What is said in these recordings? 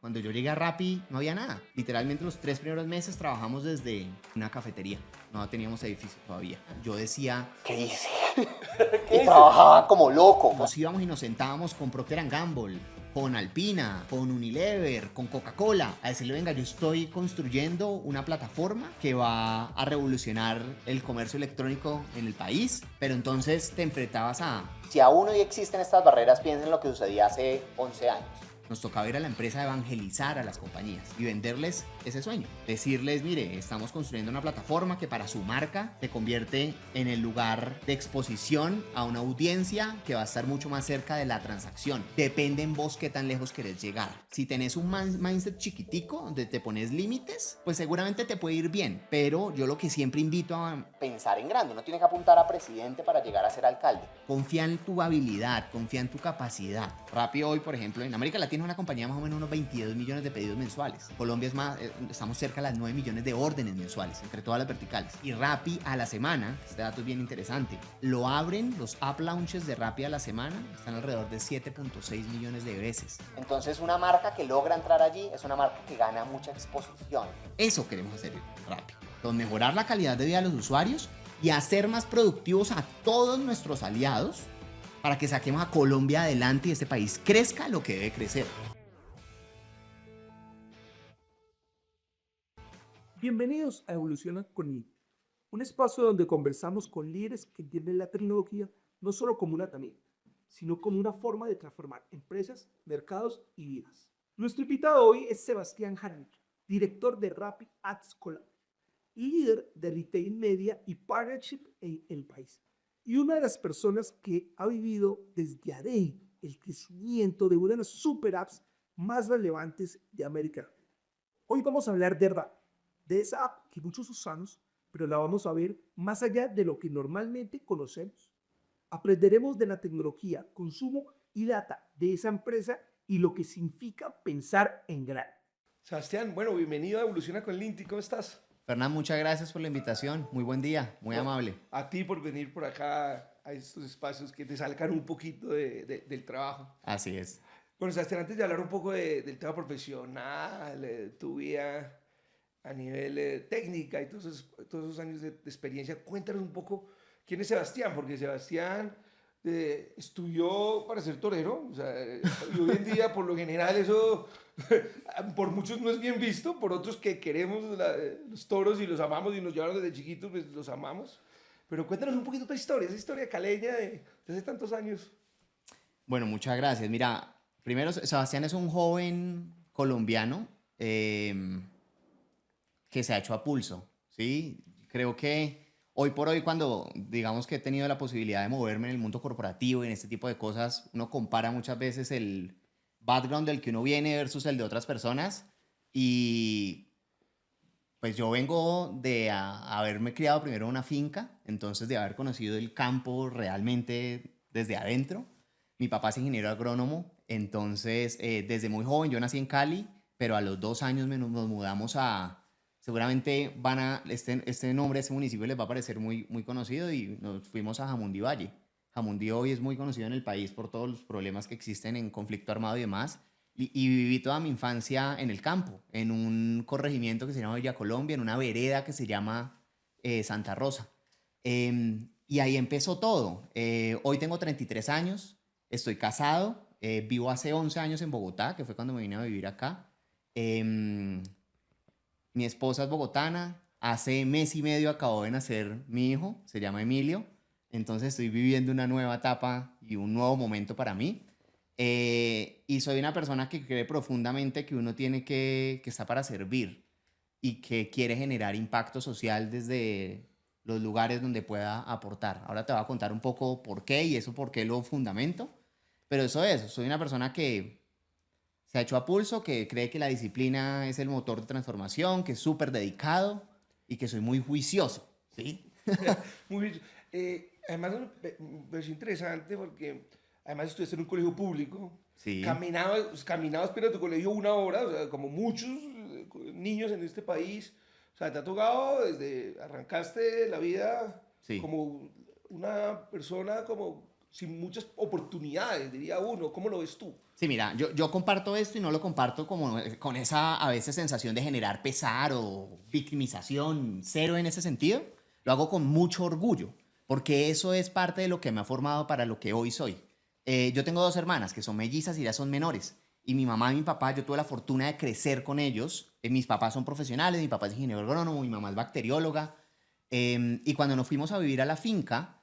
Cuando yo llegué a Rappi no había nada. Literalmente los 3 primeros meses trabajamos desde una cafetería. No teníamos edificio todavía. Yo decía, ¿Qué hice? Y trabajaba como loco. nos íbamos y nos sentábamos con Procter Gamble, con Alpina, con Unilever, con Coca-Cola, a decirle, venga, yo estoy construyendo una plataforma que va a revolucionar el comercio electrónico en el país, pero entonces te enfrentabas a... Si aún hoy existen estas barreras, piensen en lo que sucedía hace 11 años. Nos tocaba ir a la empresa a evangelizar a las compañías y venderles ese sueño. Decirles, mire, estamos construyendo una plataforma que para su marca se convierte en el lugar de exposición a una audiencia que va a estar mucho más cerca de la transacción. Depende en vos qué tan lejos querés llegar. Si tenés un mindset chiquitico donde te pones límites, pues seguramente te puede ir bien. Pero yo lo que siempre invito a Pensar en grande, uno tiene que apuntar a presidente para llegar a ser alcalde. confía en tu habilidad, confía en tu capacidad. Rappi hoy, por ejemplo, en América Latina es una compañía más o menos unos 22 millones de pedidos mensuales. Colombia es más, estamos cerca de las 9 millones de órdenes mensuales entre todas las verticales. Y Rappi a la semana, este dato es bien interesante, lo abren, los app launches de Rappi a la semana están alrededor de 7.6 millones de veces. Entonces una marca que logra entrar allí es una marca que gana mucha exposición. Eso queremos hacer en Rappi, con mejorar la calidad de vida de los usuarios y hacer más productivos a todos nuestros aliados para que saquemos a Colombia adelante y este país crezca lo que debe crecer. Bienvenidos a Evoluciona con Link, un espacio donde conversamos con líderes que entienden la tecnología no solo como una herramienta, sino como una forma de transformar empresas, mercados y vidas. Nuestro invitado hoy es Sebastián Jaramillo, director de Rappi Ads Colombia, líder de Retail Media y Partnership en el país, y una de las personas que ha vivido desde ADE el crecimiento de una de las super apps más relevantes de América. Hoy vamos a hablar de Rappi, de esa app que muchos usamos, pero la vamos a ver más allá de lo que normalmente conocemos. Aprenderemos de la tecnología, consumo y data de esa empresa y lo que significa pensar en grande. Sebastián, bueno, bienvenido a Evoluciona con Linti, ¿cómo estás? Fernán, muchas gracias por la invitación. Muy buen día, muy amable. A ti por venir por acá a estos espacios que te salgan un poquito del trabajo. Así es. Bueno, Sebastián, antes de hablar un poco del tema profesional, tu vida a nivel técnica y todos esos años de experiencia, cuéntanos un poco quién es Sebastián, porque Sebastián estudió para ser torero, o sea, y hoy en día por lo general eso por muchos no es bien visto, por otros que queremos los toros y los amamos y nos llevaron desde chiquitos, pues los amamos. Pero cuéntanos un poquito tu historia, esa historia caleña de hace tantos años. Bueno, muchas gracias. Mira, primero, Sebastián es un joven colombiano que se ha hecho a pulso, ¿sí? Creo que hoy por hoy, cuando digamos que he tenido la posibilidad de moverme en el mundo corporativo y en este tipo de cosas, uno compara muchas veces el background del que uno viene versus el de otras personas. Y pues yo vengo de haberme criado primero en una finca, entonces de haber conocido el campo realmente desde adentro. Mi papá es ingeniero agrónomo, entonces desde muy joven, yo nací en Cali, pero a los 2 años nos mudamos a... Seguramente este nombre, este municipio les va a parecer muy, muy conocido y nos fuimos a Jamundí Valle. Jamundí hoy es muy conocido en el país por todos los problemas que existen en conflicto armado y demás. Y viví toda mi infancia en el campo, en un corregimiento que se llama Villa Colombia, en una vereda que se llama Santa Rosa. Y ahí empezó todo. Hoy tengo 33 años, estoy casado, vivo hace 11 años en Bogotá, que fue cuando me vine a vivir acá. Mi esposa es bogotana, hace mes y medio acabó de nacer mi hijo, se llama Emilio, entonces estoy viviendo una nueva etapa y un nuevo momento para mí. Y soy una persona que cree profundamente que uno tiene que estar para servir y que quiere generar impacto social desde los lugares donde pueda aportar. Ahora te voy a contar un poco por qué y eso por qué lo fundamento, pero eso es, soy una persona que se ha hecho a pulso, que cree que la disciplina es el motor de transformación, que es súper dedicado y que soy muy juicioso, ¿sí? Muy bien. Además, me pareció interesante porque además estudiaste en un colegio público. Sí. Caminabas pero a tu colegio 1 hora, o sea, como muchos niños en este país. O sea, te ha tocado desde arrancaste la vida Sí. como una persona como sin muchas oportunidades, diría uno. ¿Cómo lo ves tú? Sí, mira, yo comparto esto y no lo comparto como con esa a veces sensación de generar pesar o victimización, cero en ese sentido. Lo hago con mucho orgullo, porque eso es parte de lo que me ha formado para lo que hoy soy. Yo tengo dos hermanas que son mellizas y ya son menores. Y mi mamá y mi papá, yo tuve la fortuna de crecer con ellos. Mis papás son profesionales, mi papá es ingeniero agrónomo, mi mamá es bacterióloga. Y cuando nos fuimos a vivir a la finca,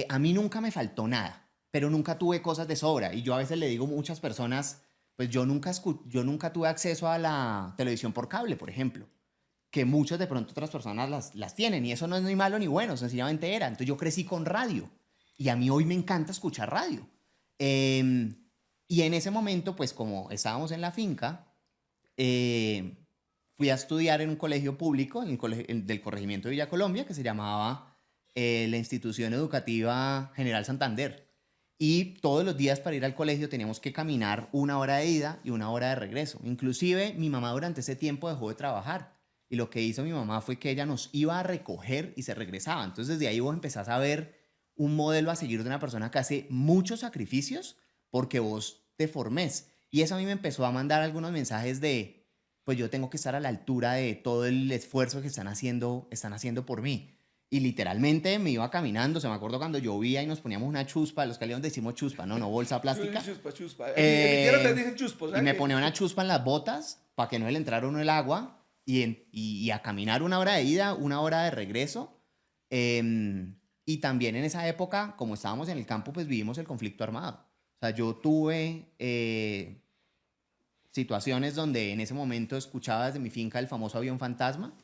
a mí nunca me faltó nada, pero nunca tuve cosas de sobra. Y yo a veces le digo a muchas personas, pues yo nunca tuve acceso a la televisión por cable, por ejemplo, que muchas de pronto otras personas las tienen. Y eso no es ni malo ni bueno, sencillamente era. Entonces yo crecí con radio. Y a mí hoy me encanta escuchar radio. Y en ese momento, pues como estábamos en la finca, fui a estudiar en un colegio público, del corregimiento de Villa Colombia, que se llamaba la Institución Educativa General Santander. Y todos los días para ir al colegio teníamos que caminar 1 hora de ida y 1 hora de regreso. Inclusive mi mamá durante ese tiempo dejó de trabajar. Y lo que hizo mi mamá fue que ella nos iba a recoger y se regresaba. Entonces desde ahí vos empezás a ver un modelo a seguir de una persona que hace muchos sacrificios porque vos te formés. Y eso a mí me empezó a mandar algunos mensajes de, pues yo tengo que estar a la altura de todo el esfuerzo que están haciendo por mí. Y literalmente me iba caminando, se me acuerdo cuando llovía y nos poníamos una chuspa, los caleones decimos chuspa, no bolsa plástica. Chuspa, chuspa. En mi tierra te dicen chuspa. Y me ponía una chuspa en las botas para que no le entrara uno el agua y a caminar 1 hora de ida, 1 hora de regreso. Y también en esa época, como estábamos en el campo, pues vivimos el conflicto armado. O sea, yo tuve situaciones donde en ese momento escuchaba desde mi finca el famoso avión fantasma,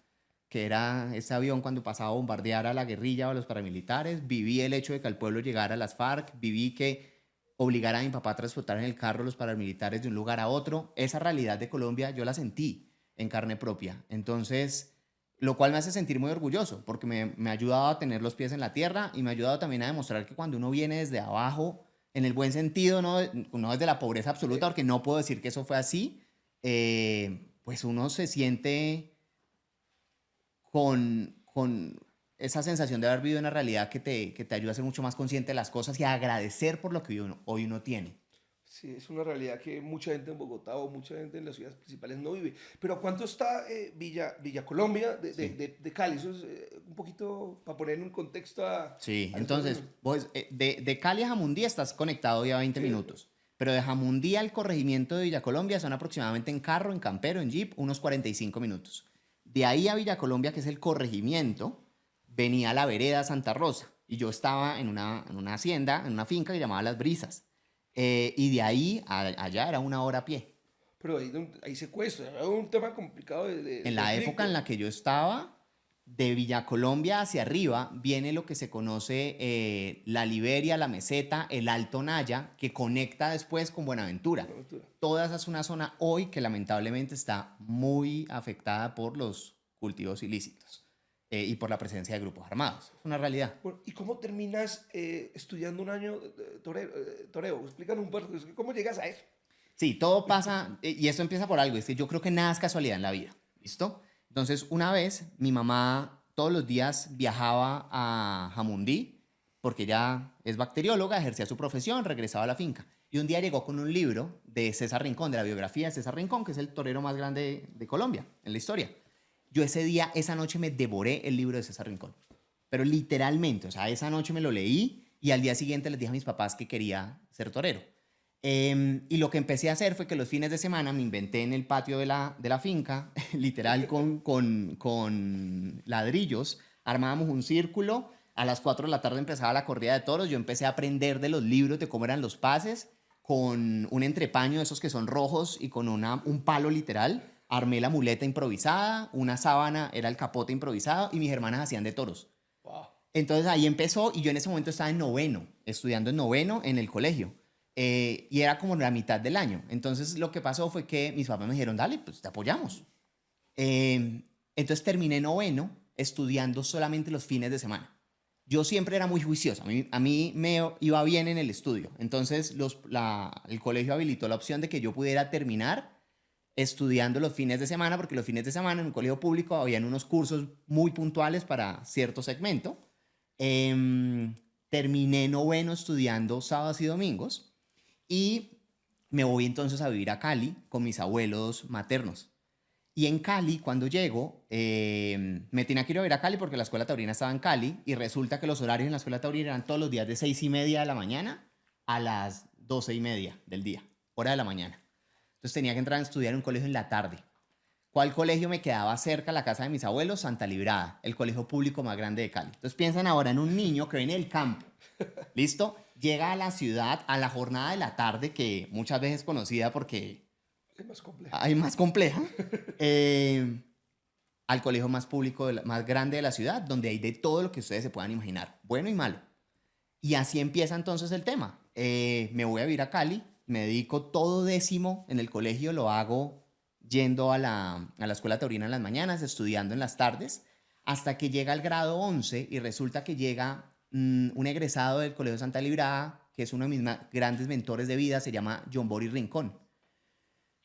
que era ese avión cuando pasaba a bombardear a la guerrilla o a los paramilitares. Viví el hecho de que al pueblo llegara a las FARC, viví que obligara a mi papá a transportar en el carro a los paramilitares de un lugar a otro. Esa realidad de Colombia yo la sentí en carne propia. Entonces, lo cual me hace sentir muy orgulloso, porque me ha ayudado a tener los pies en la tierra y me ha ayudado también a demostrar que cuando uno viene desde abajo, en el buen sentido, no desde la pobreza absoluta, porque no puedo decir que eso fue así, pues uno se siente con esa sensación de haber vivido una realidad que te ayuda a ser mucho más consciente de las cosas y a agradecer por lo que hoy uno tiene. Sí, es una realidad que mucha gente en Bogotá o mucha gente en las ciudades principales no vive. Pero ¿a cuánto está Villa Colombia de Cali? Eso es un poquito para poner en un contexto a... Sí, a entonces, vos, de Cali a Jamundí estás conectado ya 20 minutos. Pero de Jamundí al corregimiento de Villa Colombia son aproximadamente en carro, en campero, en jeep, unos 45 minutos. De ahí a Villa Colombia, que es el corregimiento, venía la vereda Santa Rosa. Y yo estaba en una hacienda, en una finca que llamaba Las Brisas. Y de ahí allá era 1 hora a pie. Pero hay secuestro, es un tema complicado En la época en la que yo estaba, de Villa Colombia hacia arriba, viene lo que se conoce la Liberia, la Meseta, el Alto Naya, que conecta después con Buenaventura. Toda esa es una zona hoy que lamentablemente está muy afectada por los cultivos ilícitos y por la presencia de grupos armados. Es una realidad. Bueno, ¿y cómo terminas estudiando un año toreo? Explícanos un poco, ¿cómo llegas a eso? Sí, todo pasa, y esto empieza por algo, es que yo creo que nada es casualidad en la vida, ¿listo? Entonces, una vez, mi mamá todos los días viajaba a Jamundí, porque ella es bacterióloga, ejercía su profesión, regresaba a la finca. Y un día llegó con un libro de César Rincón, de la biografía de César Rincón, que es el torero más grande de Colombia, en la historia. Yo esa noche me devoré el libro de César Rincón. Pero literalmente, o sea, esa noche me lo leí y al día siguiente les dije a mis papás que quería ser torero. Y lo que empecé a hacer fue que los fines de semana me inventé en el patio de la finca, literal con ladrillos, armábamos un círculo, a las 4 de la tarde empezaba la corrida de toros, yo empecé a aprender de los libros de cómo eran los pases, con un entrepaño de esos que son rojos y con un palo literal, armé la muleta improvisada, una sábana era el capote improvisado y mis hermanas hacían de toros. Wow. Entonces ahí empezó y yo en ese momento estaba en noveno, estudiando en noveno en el colegio. Y era como la mitad del año. Entonces lo que pasó fue que mis papás me dijeron, dale, pues te apoyamos. Entonces terminé noveno estudiando solamente los fines de semana. Yo siempre era muy juicioso, a mí me iba bien en el estudio. Entonces el colegio habilitó la opción de que yo pudiera terminar estudiando los fines de semana, porque los fines de semana en un colegio público habían unos cursos muy puntuales para cierto segmento. terminé noveno estudiando sábados y domingos y me voy entonces a vivir a Cali con mis abuelos maternos. Y en Cali, cuando llego, me tenía que ir a ver a Cali porque la escuela taurina estaba en Cali y resulta que los horarios en la escuela taurina eran todos los días de 6:30 de la mañana a las 12:30 del día, hora de la mañana. Entonces tenía que entrar a estudiar en un colegio en la tarde. ¿Cuál colegio me quedaba cerca a la casa de mis abuelos? Santa Librada, el colegio público más grande de Cali. Entonces piensan ahora en un niño que viene del campo, ¿listo? Llega a la ciudad a la jornada de la tarde, que muchas veces es conocida porque Es más complejo. hay más compleja, al colegio más público, más grande de la ciudad, donde hay de todo lo que ustedes se puedan imaginar, bueno y malo. Y así empieza entonces el tema. Me voy a vivir a Cali, me dedico todo décimo en el colegio, lo hago yendo a la escuela taurina en las mañanas, estudiando en las tardes, hasta que llega al grado 11 y resulta que llega un egresado del Colegio Santa Librada, que es uno de mis grandes mentores de vida, se llama John Boris Rincón.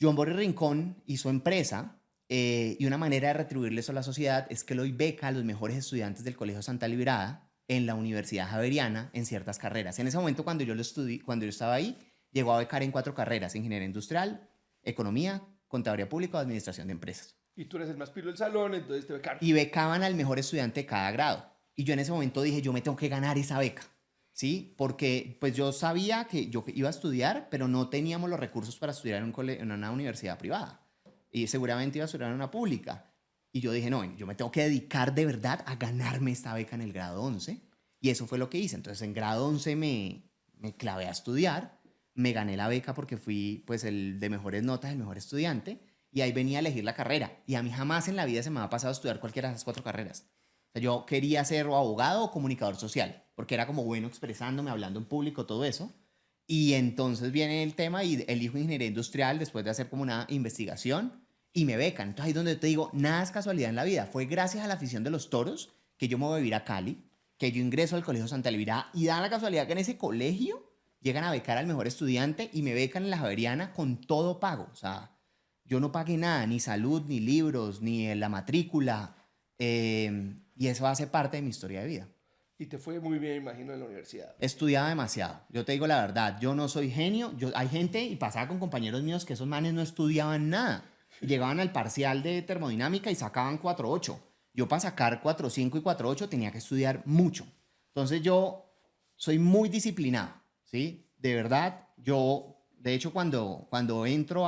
John Boris Rincón y su empresa, y una manera de retribuirle eso a la sociedad es que le doy beca a los mejores estudiantes del Colegio Santa Librada en la Universidad Javeriana en ciertas carreras. En ese momento, cuando yo estaba ahí, llegó a becar en 4 carreras: ingeniería industrial, economía, contaduría pública o administración de empresas. Y tú eres el más pilo del salón, entonces te becaron. Y becaban al mejor estudiante de cada grado. Y yo en ese momento dije, yo me tengo que ganar esa beca, ¿sí? Porque pues yo sabía que yo iba a estudiar, pero no teníamos los recursos para estudiar en una universidad privada. Y seguramente iba a estudiar en una pública. Y yo dije, no, yo me tengo que dedicar de verdad a ganarme esta beca en el grado 11. Y eso fue lo que hice. Entonces en grado 11 me clavé a estudiar, me gané la beca porque fui pues el de mejores notas, el mejor estudiante, y ahí venía a elegir la carrera. Y a mí jamás en la vida se me ha pasado a estudiar cualquiera de esas 4 carreras. O sea, yo quería ser o abogado o comunicador social, porque era como bueno expresándome, hablando en público, todo eso. Y entonces viene el tema y elijo ingeniería industrial después de hacer como una investigación y me becan. Entonces ahí es donde te digo, nada es casualidad en la vida. Fue gracias a la afición de los toros que yo me voy a vivir a Cali, que yo ingreso al Colegio Santa Librada y da la casualidad que en ese colegio llegan a becar al mejor estudiante y me becan en la Javeriana con todo pago. O sea, yo no pagué nada, ni salud, ni libros, ni la matrícula. Y eso hace parte de mi historia de vida. Y te fue muy bien, imagino, en la universidad. Estudiaba demasiado. Yo te digo la verdad, yo no soy genio. Hay gente, y pasaba con compañeros míos, que esos manes no estudiaban nada. Llegaban al parcial de termodinámica y sacaban 4.8. Yo para sacar 4.5 y 4.8 tenía que estudiar mucho. Entonces yo soy muy disciplinado, ¿sí? De verdad, de hecho, cuando entro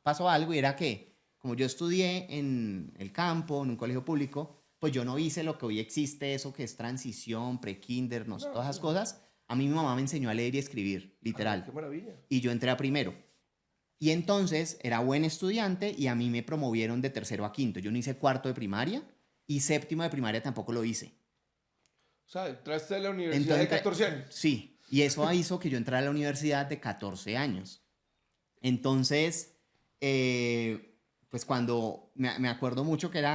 paso a algo y era que, como yo estudié en el campo, en un colegio público, pues yo no hice lo que hoy existe, eso que es transición, pre-kinder, no sé, todas esas cosas. A mí mi mamá me enseñó a leer y escribir, literal. Qué maravilla. Y yo entré a primero. Y entonces era buen estudiante y a mí me promovieron de tercero a quinto. Yo no hice cuarto de primaria y séptimo de primaria tampoco lo hice. O sea, entraste a la universidad de 14 años. Sí, y eso hizo que yo entrara a la universidad de 14 años. Entonces, pues cuando me acuerdo mucho que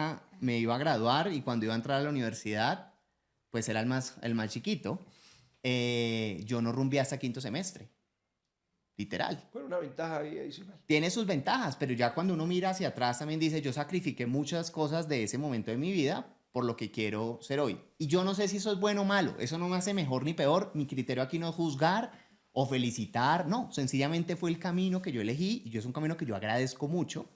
me iba a graduar y cuando iba a entrar a la universidad, pues era el más chiquito. Yo no rumbié hasta quinto semestre. Literal. Bueno, una ventaja ahí adicional. Tiene sus ventajas, pero ya cuando uno mira hacia atrás también dice, yo sacrifiqué muchas cosas de ese momento de mi vida por lo que quiero ser hoy. Y yo no sé si eso es bueno o malo, eso no me hace mejor ni peor. Mi criterio aquí no es juzgar o felicitar, no, sencillamente fue el camino que yo elegí y es un camino que yo agradezco mucho,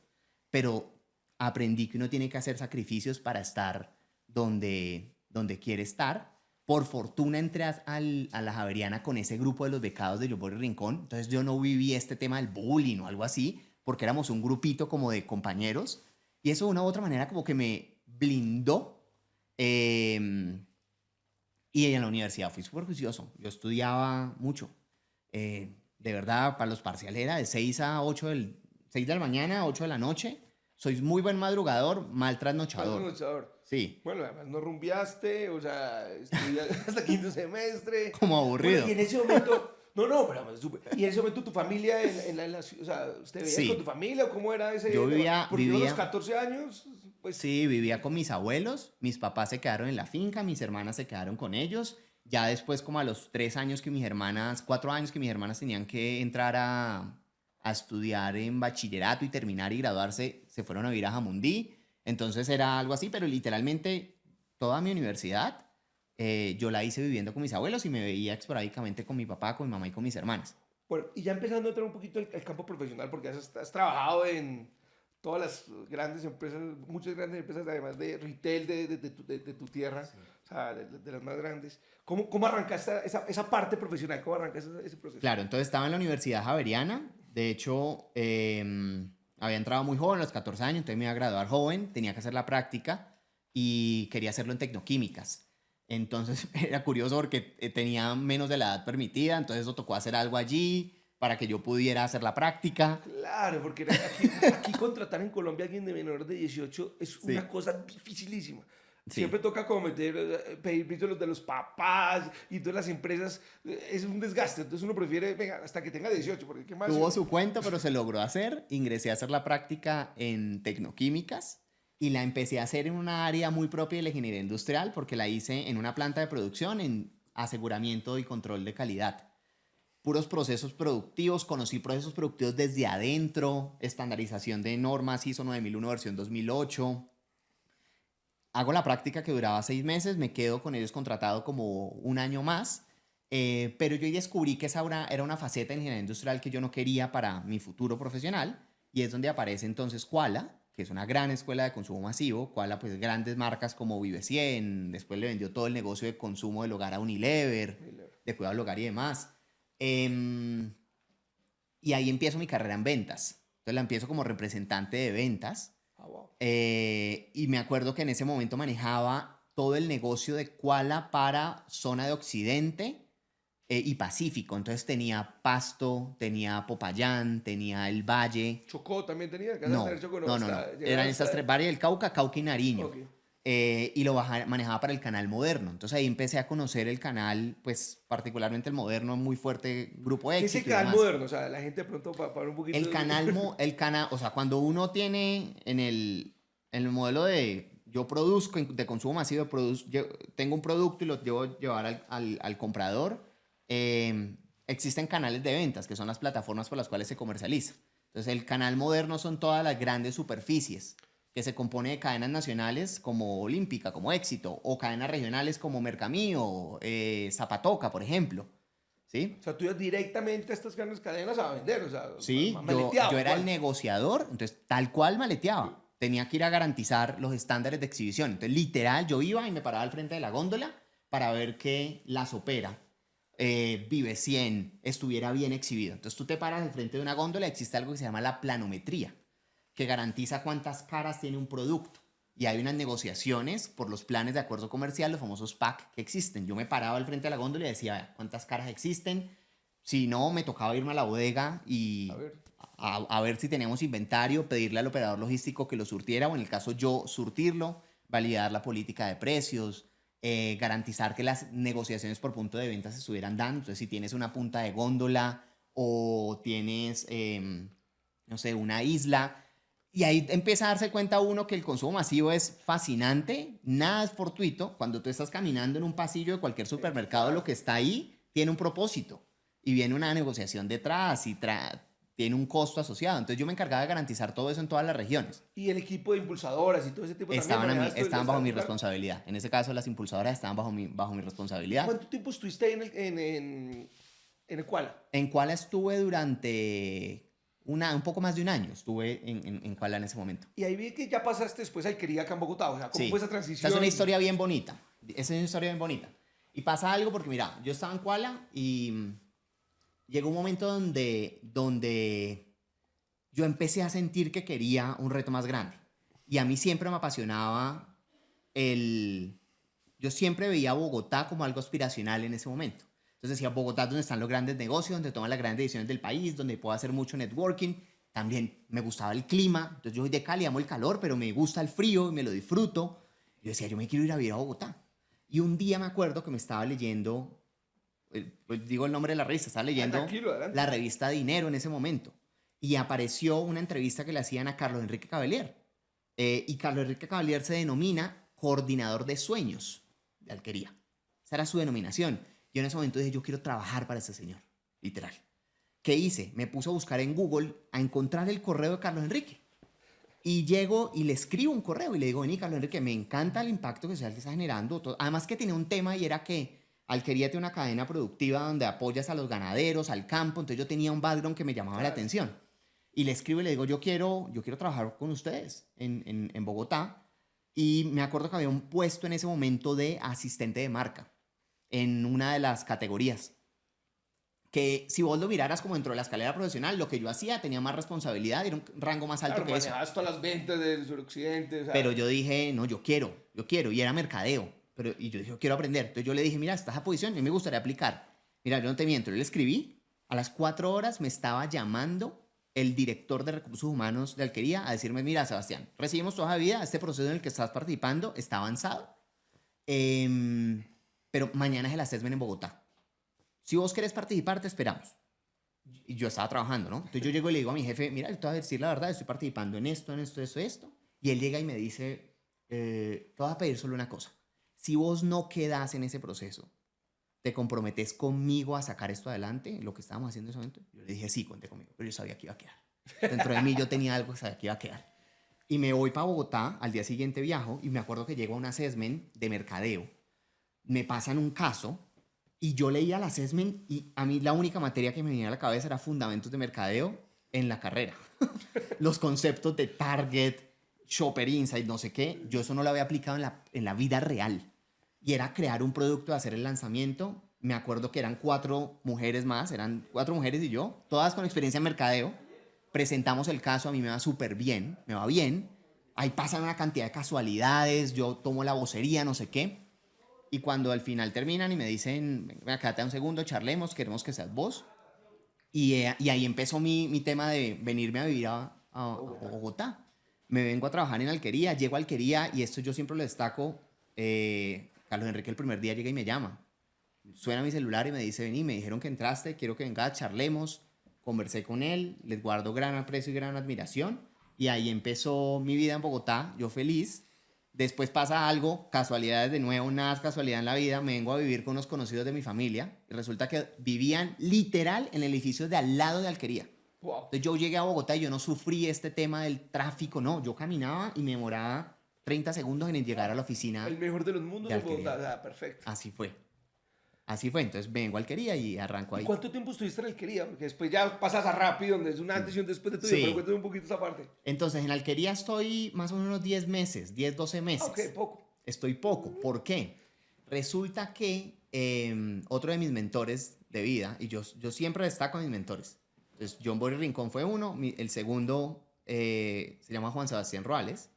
pero aprendí que uno tiene que hacer sacrificios para estar donde quiere estar. Por fortuna entré a la Javeriana con ese grupo de los becados de John Boris Rincón, entonces yo no viví este tema del bullying o algo así, porque éramos un grupito como de compañeros, y eso de una u otra manera como que me blindó. Y en la universidad fui súper juicioso, yo estudiaba mucho. De verdad, para los parciales era de 6 de la mañana a 8 de la noche. Soy muy buen madrugador, mal trasnochador. Sí. Bueno, además no rumbeaste, o sea, estudiaste hasta quinto semestre. Como aburrido. Bueno, y en ese momento, no, pero y en ese momento tu familia, o sea, ¿usted vivía Sí. con tu familia o cómo era ese? Yo vivía- Porque yo a los 14 años, pues... Sí, vivía con mis abuelos, mis papás se quedaron en la finca, mis hermanas se quedaron con ellos. Ya después, como a los 4 años que mis hermanas tenían que entrar a estudiar en bachillerato y terminar y graduarse, se fueron a vivir a Jamundí. Entonces era algo así, pero literalmente toda mi universidad yo la hice viviendo con mis abuelos y me veía esporádicamente con mi papá, con mi mamá y con mis hermanas. Bueno, y ya empezando a entrar un poquito al campo profesional, porque has trabajado en todas las grandes empresas, muchas grandes empresas, además de retail de tu tierra, o sea, de las más grandes. ¿Cómo arrancaste esa parte profesional? ¿Cómo arrancaste ese proceso? Claro, entonces estaba en la Universidad Javeriana. De hecho, había entrado muy joven, a los 14 años, entonces me iba a graduar joven, tenía que hacer la práctica y quería hacerlo en tecnoquímicas. Entonces era curioso porque tenía menos de la edad permitida, entonces eso tocó hacer algo allí para que yo pudiera hacer la práctica. Claro, porque aquí contratar en Colombia a alguien de menor de 18 es Sí. una cosa dificilísima. Sí. Siempre toca como pedir piso de los papás y todas las empresas. Es un desgaste. Entonces uno prefiere, venga, hasta que tenga 18, porque ¿qué más? Tuvo su cuento, pero se logró hacer. Ingresé a hacer la práctica en tecnoquímicas y la empecé a hacer en una área muy propia de la ingeniería industrial porque la hice en una planta de producción en aseguramiento y control de calidad. Puros procesos productivos, conocí procesos productivos desde adentro, estandarización de normas ISO 9001 versión 2008. Hago la práctica que duraba 6 meses, me quedo con ellos contratado como un año más, pero yo descubrí que esa era una faceta de ingeniería industrial que yo no quería para mi futuro profesional y es donde aparece entonces Quala, que es una gran escuela de consumo masivo. Quala, pues grandes marcas como Vive 100, después le vendió todo el negocio de consumo del hogar a Unilever, de cuidado del hogar y demás. Y ahí empiezo mi carrera en ventas. Entonces la empiezo como representante de ventas. Ah, wow. Y me acuerdo que en ese momento manejaba todo el negocio de Quala para zona de Occidente y Pacífico. Entonces tenía Pasto, tenía Popayán, tenía el Valle. Chocó también tenía que No, hacer Chocó. no. Eran estas tres, Valle del Cauca, Cauca y Nariño. Ok. Y lo manejaba para el canal Moderno. Entonces ahí empecé a conocer el canal, pues particularmente el Moderno, muy fuerte, Grupo ¿Qué es Éxito el y canal demás. moderno? O sea, la gente de pronto para un poquito. El canal, o sea, cuando uno tiene en el modelo de yo produzco, de consumo masivo, tengo un producto y lo llevo llevar al comprador, existen canales de ventas, que son las plataformas por las cuales se comercializa. Entonces, el canal Moderno son todas las grandes superficies, que se compone de cadenas nacionales como Olímpica, como Éxito, o cadenas regionales como Mercamío, Zapatoca, por ejemplo. ¿Sí? O sea, tú ibas directamente a estas grandes cadenas a vender, o sea, Sí, yo maleteado, era el ¿cuál? negociador, entonces tal cual maleteaba. Sí. Tenía que ir a garantizar los estándares de exhibición. Entonces, literal, yo iba y me paraba al frente de la góndola para ver que la sopera, Vive 100, estuviera bien exhibido. Entonces, tú te paras al frente de una góndola y existe algo que se llama la planometría, que garantiza cuántas caras tiene un producto. Y hay unas negociaciones por los planes de acuerdo comercial, los famosos PAC, que existen. Yo me paraba al frente de la góndola y decía cuántas caras existen. Si no, me tocaba irme a la bodega y A ver. a ver si teníamos inventario, pedirle al operador logístico que lo surtiera, o en el caso yo surtirlo, validar la política de precios, garantizar que las negociaciones por punto de venta se estuvieran dando. Entonces, si tienes una punta de góndola o tienes, no sé, una isla. Y ahí empieza a darse cuenta uno que el consumo masivo es fascinante, nada es fortuito. Cuando tú estás caminando en un pasillo de cualquier supermercado, lo que está ahí tiene un propósito y viene una negociación detrás y tiene un costo asociado. Entonces yo me encargaba de garantizar todo eso en todas las regiones. Y el equipo de impulsadoras y todo ese tipo también Estaban manejaste el bajo mi estándar. responsabilidad. En ese caso, las impulsadoras estaban bajo mi responsabilidad. ¿Cuánto tiempo estuviste ahí en el Kuala? En Quala estuve durante un poco más de un año. Estuve en Quala en ese momento. Y ahí vi que ya pasaste después al Quería acá en Bogotá. O sea, ¿cómo Sí. fue esa Esa transición? es una historia bien bonita. Esa es una historia bien bonita. Y pasa algo porque, mira, yo estaba en Quala y llegó un momento donde yo empecé a sentir que quería un reto más grande. Y a mí siempre me apasionaba Yo siempre veía a Bogotá como algo aspiracional en ese momento. Entonces decía, Bogotá es donde están los grandes negocios, donde toman las grandes decisiones del país, donde puedo hacer mucho networking. También me gustaba el clima. Entonces yo soy de Cali, amo el calor, pero me gusta el frío y me lo disfruto. Yo decía, yo me quiero ir a vivir a Bogotá. Y un día me acuerdo que me estaba leyendo, pues digo el nombre de la revista, estaba leyendo tranquilo, adelante. la revista Dinero en ese momento. Y apareció una entrevista que le hacían a Carlos Enrique Cavelier. Y Carlos Enrique Cavelier se denomina coordinador de sueños de alquería. Esa era su denominación. Yo en ese momento dije, yo quiero trabajar para ese señor, literal. ¿Qué hice? Me puse a buscar en Google a encontrar el correo de Carlos Enrique. Y llego y le escribo un correo y le digo, vení, Carlos Enrique, me encanta el impacto que está generando. Además que tenía un tema y era que Alquería tiene una cadena productiva donde apoyas a los ganaderos, al campo. Entonces yo tenía un background que me llamaba la atención. Y le escribo y le digo, yo quiero trabajar con ustedes en Bogotá. Y me acuerdo que había un puesto en ese momento de asistente de marca en una de las categorías. Que si vos lo miraras como dentro de la escalera profesional, lo que yo hacía tenía más responsabilidad, era un rango más alto Claro, que eso. manejabas todas las ventas del suroccidente. O sea, Pero yo dije, no, yo quiero, y era mercadeo. Y yo dije, yo quiero aprender. Entonces yo le dije, mira, esta es la posición, a mí me gustaría aplicar. Mira, yo no te miento, yo le escribí, a las 4 horas me estaba llamando el director de recursos humanos de Alquería a decirme, mira, Sebastián, recibimos toda la vida, este proceso en el que estás participando está avanzado, pero mañana es el assessment en Bogotá. Si vos querés participar, te esperamos. Y yo estaba trabajando, ¿no? Entonces yo llego y le digo a mi jefe, mira, yo te voy a decir la verdad, estoy participando en esto, esto. Y él llega y me dice, te voy a pedir solo una cosa. Si vos no quedás en ese proceso, ¿te comprometes conmigo a sacar esto adelante, lo que estábamos haciendo en ese momento? Yo le dije, sí, conté conmigo, pero yo sabía que iba a quedar. Dentro de mí yo tenía algo que sabía que iba a quedar. Y me voy para Bogotá, al día siguiente viajo, y me acuerdo que llego a un assessment de mercadeo. Me pasan un caso, y yo leía el assessment, y a mí la única materia que me venía a la cabeza era fundamentos de mercadeo en la carrera. Los conceptos de target, shopper insight, no sé qué, yo eso no lo había aplicado en la vida real. Y era crear un producto, hacer el lanzamiento. Me acuerdo que eran 4 mujeres más, eran 4 mujeres y yo, todas con experiencia en mercadeo. Presentamos el caso, a mí me va súper bien, me va bien. Ahí pasan una cantidad de casualidades, yo tomo la vocería, no sé qué. Y cuando al final terminan y me dicen, venga, quédate un segundo, charlemos, queremos que seas vos. Y ahí empezó mi tema de venirme a vivir a Bogotá. Me vengo a trabajar en Alquería, llego a Alquería y esto yo siempre lo destaco. Carlos Enrique el primer día llega y me llama. Suena mi celular y me dice, vení, me dijeron que entraste, quiero que vengas, charlemos. Conversé con él, les guardo gran aprecio y gran admiración. Y ahí empezó mi vida en Bogotá, yo feliz. Después pasa algo, casualidades de nuevo, nada casualidad en la vida, me vengo a vivir con unos conocidos de mi familia y resulta que vivían literal en el edificio de al lado de Alquería. wow. Entonces yo llegué a Bogotá y yo no sufrí este tema del tráfico, no, yo caminaba y me demoraba 30 segundos en llegar a la oficina. El mejor de los mundos de en Bogotá. Alquería. O sea, perfecto. Así fue, entonces vengo a Alquería y arranco ¿Y ahí. cuánto tiempo estuviste en Alquería? Porque después ya pasas a Rappi, donde es un antes y un después de tu vida. Sí. Pero cuéntame un poquito esa parte. Entonces en Alquería estoy más o menos unos 10 meses, 10, 12 meses. Ok, poco. Estoy poco. ¿Por qué? Resulta que otro de mis mentores de vida, y yo siempre destaco a mis mentores. Entonces, John Boris Rincón fue uno, el segundo se llama Juan Sebastián Ruales.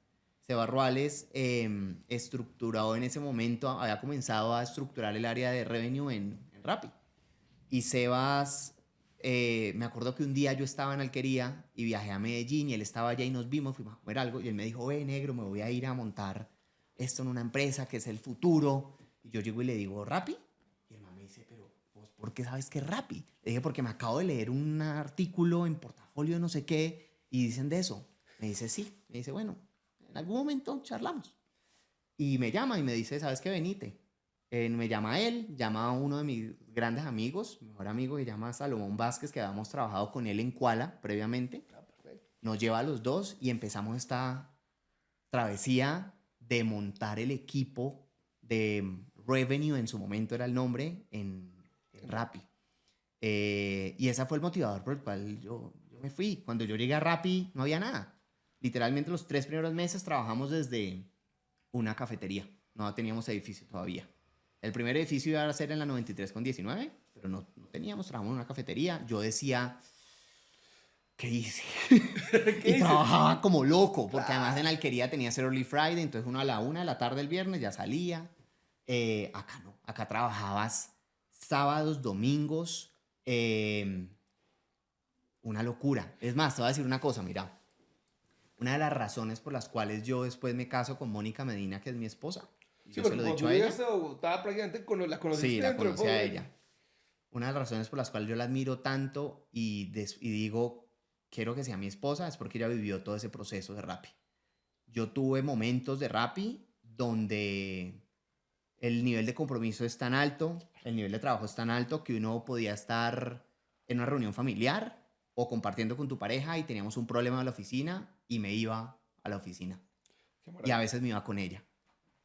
Seba Ruales estructurado en ese momento, había comenzado a estructurar el área de revenue en Rappi. Y Sebas, me acuerdo que un día yo estaba en Alquería y viajé a Medellín y él estaba allá y nos vimos, fuimos a comer algo y él me dijo, ve negro, me voy a ir a montar esto en una empresa que es el futuro. Y yo llego y le digo, ¿Rappi? Y el man me dice, pero ¿vos por qué sabes que es Rappi? Le dije, porque me acabo de leer un artículo en portafolio de no sé qué y dicen de eso. Me dice, sí. Me dice, bueno, en algún momento charlamos. Y me llama y me dice, ¿sabes qué? Venite. Me llama él, llama a uno de mis grandes amigos, mi mejor amigo, que se llama Salomón Vázquez, que habíamos trabajado con él en Kuala previamente. Ah, perfecto. Nos lleva a los dos y empezamos esta travesía de montar el equipo de Revenue, en su momento era el nombre, en Rappi. Y ese fue el motivador por el cual yo me fui. Cuando yo llegué a Rappi no había nada. Literalmente los 3 primeros meses trabajamos desde una cafetería. No teníamos edificio todavía. El primer edificio iba a ser en la 93 con 19, pero no teníamos, trabajamos en una cafetería. Yo decía, ¿qué hice? Y trabajaba como loco, porque además en Alquería tenía que ser Early Friday, entonces uno a la 1 de la tarde el viernes ya salía. Acá no, acá trabajabas sábados, domingos, una locura. Es más, te voy a decir una cosa, mira. Una de las razones por las cuales yo después me caso con Mónica Medina, que es mi esposa, Sí, yo se porque lo he dicho cuando a ella. llegaste a Bogotá, prácticamente la conociste Sí, la dentro de conocí a poco. ella. Una de las razones por las cuales yo la admiro tanto y digo, quiero que sea mi esposa, es porque ella vivió todo ese proceso de Rappi. Yo tuve momentos de Rappi donde el nivel de compromiso es tan alto, el nivel de trabajo es tan alto que uno podía estar en una reunión familiar o compartiendo con tu pareja y teníamos un problema en la oficina y me iba a la oficina. Qué Y maravilla. a veces me iba con ella.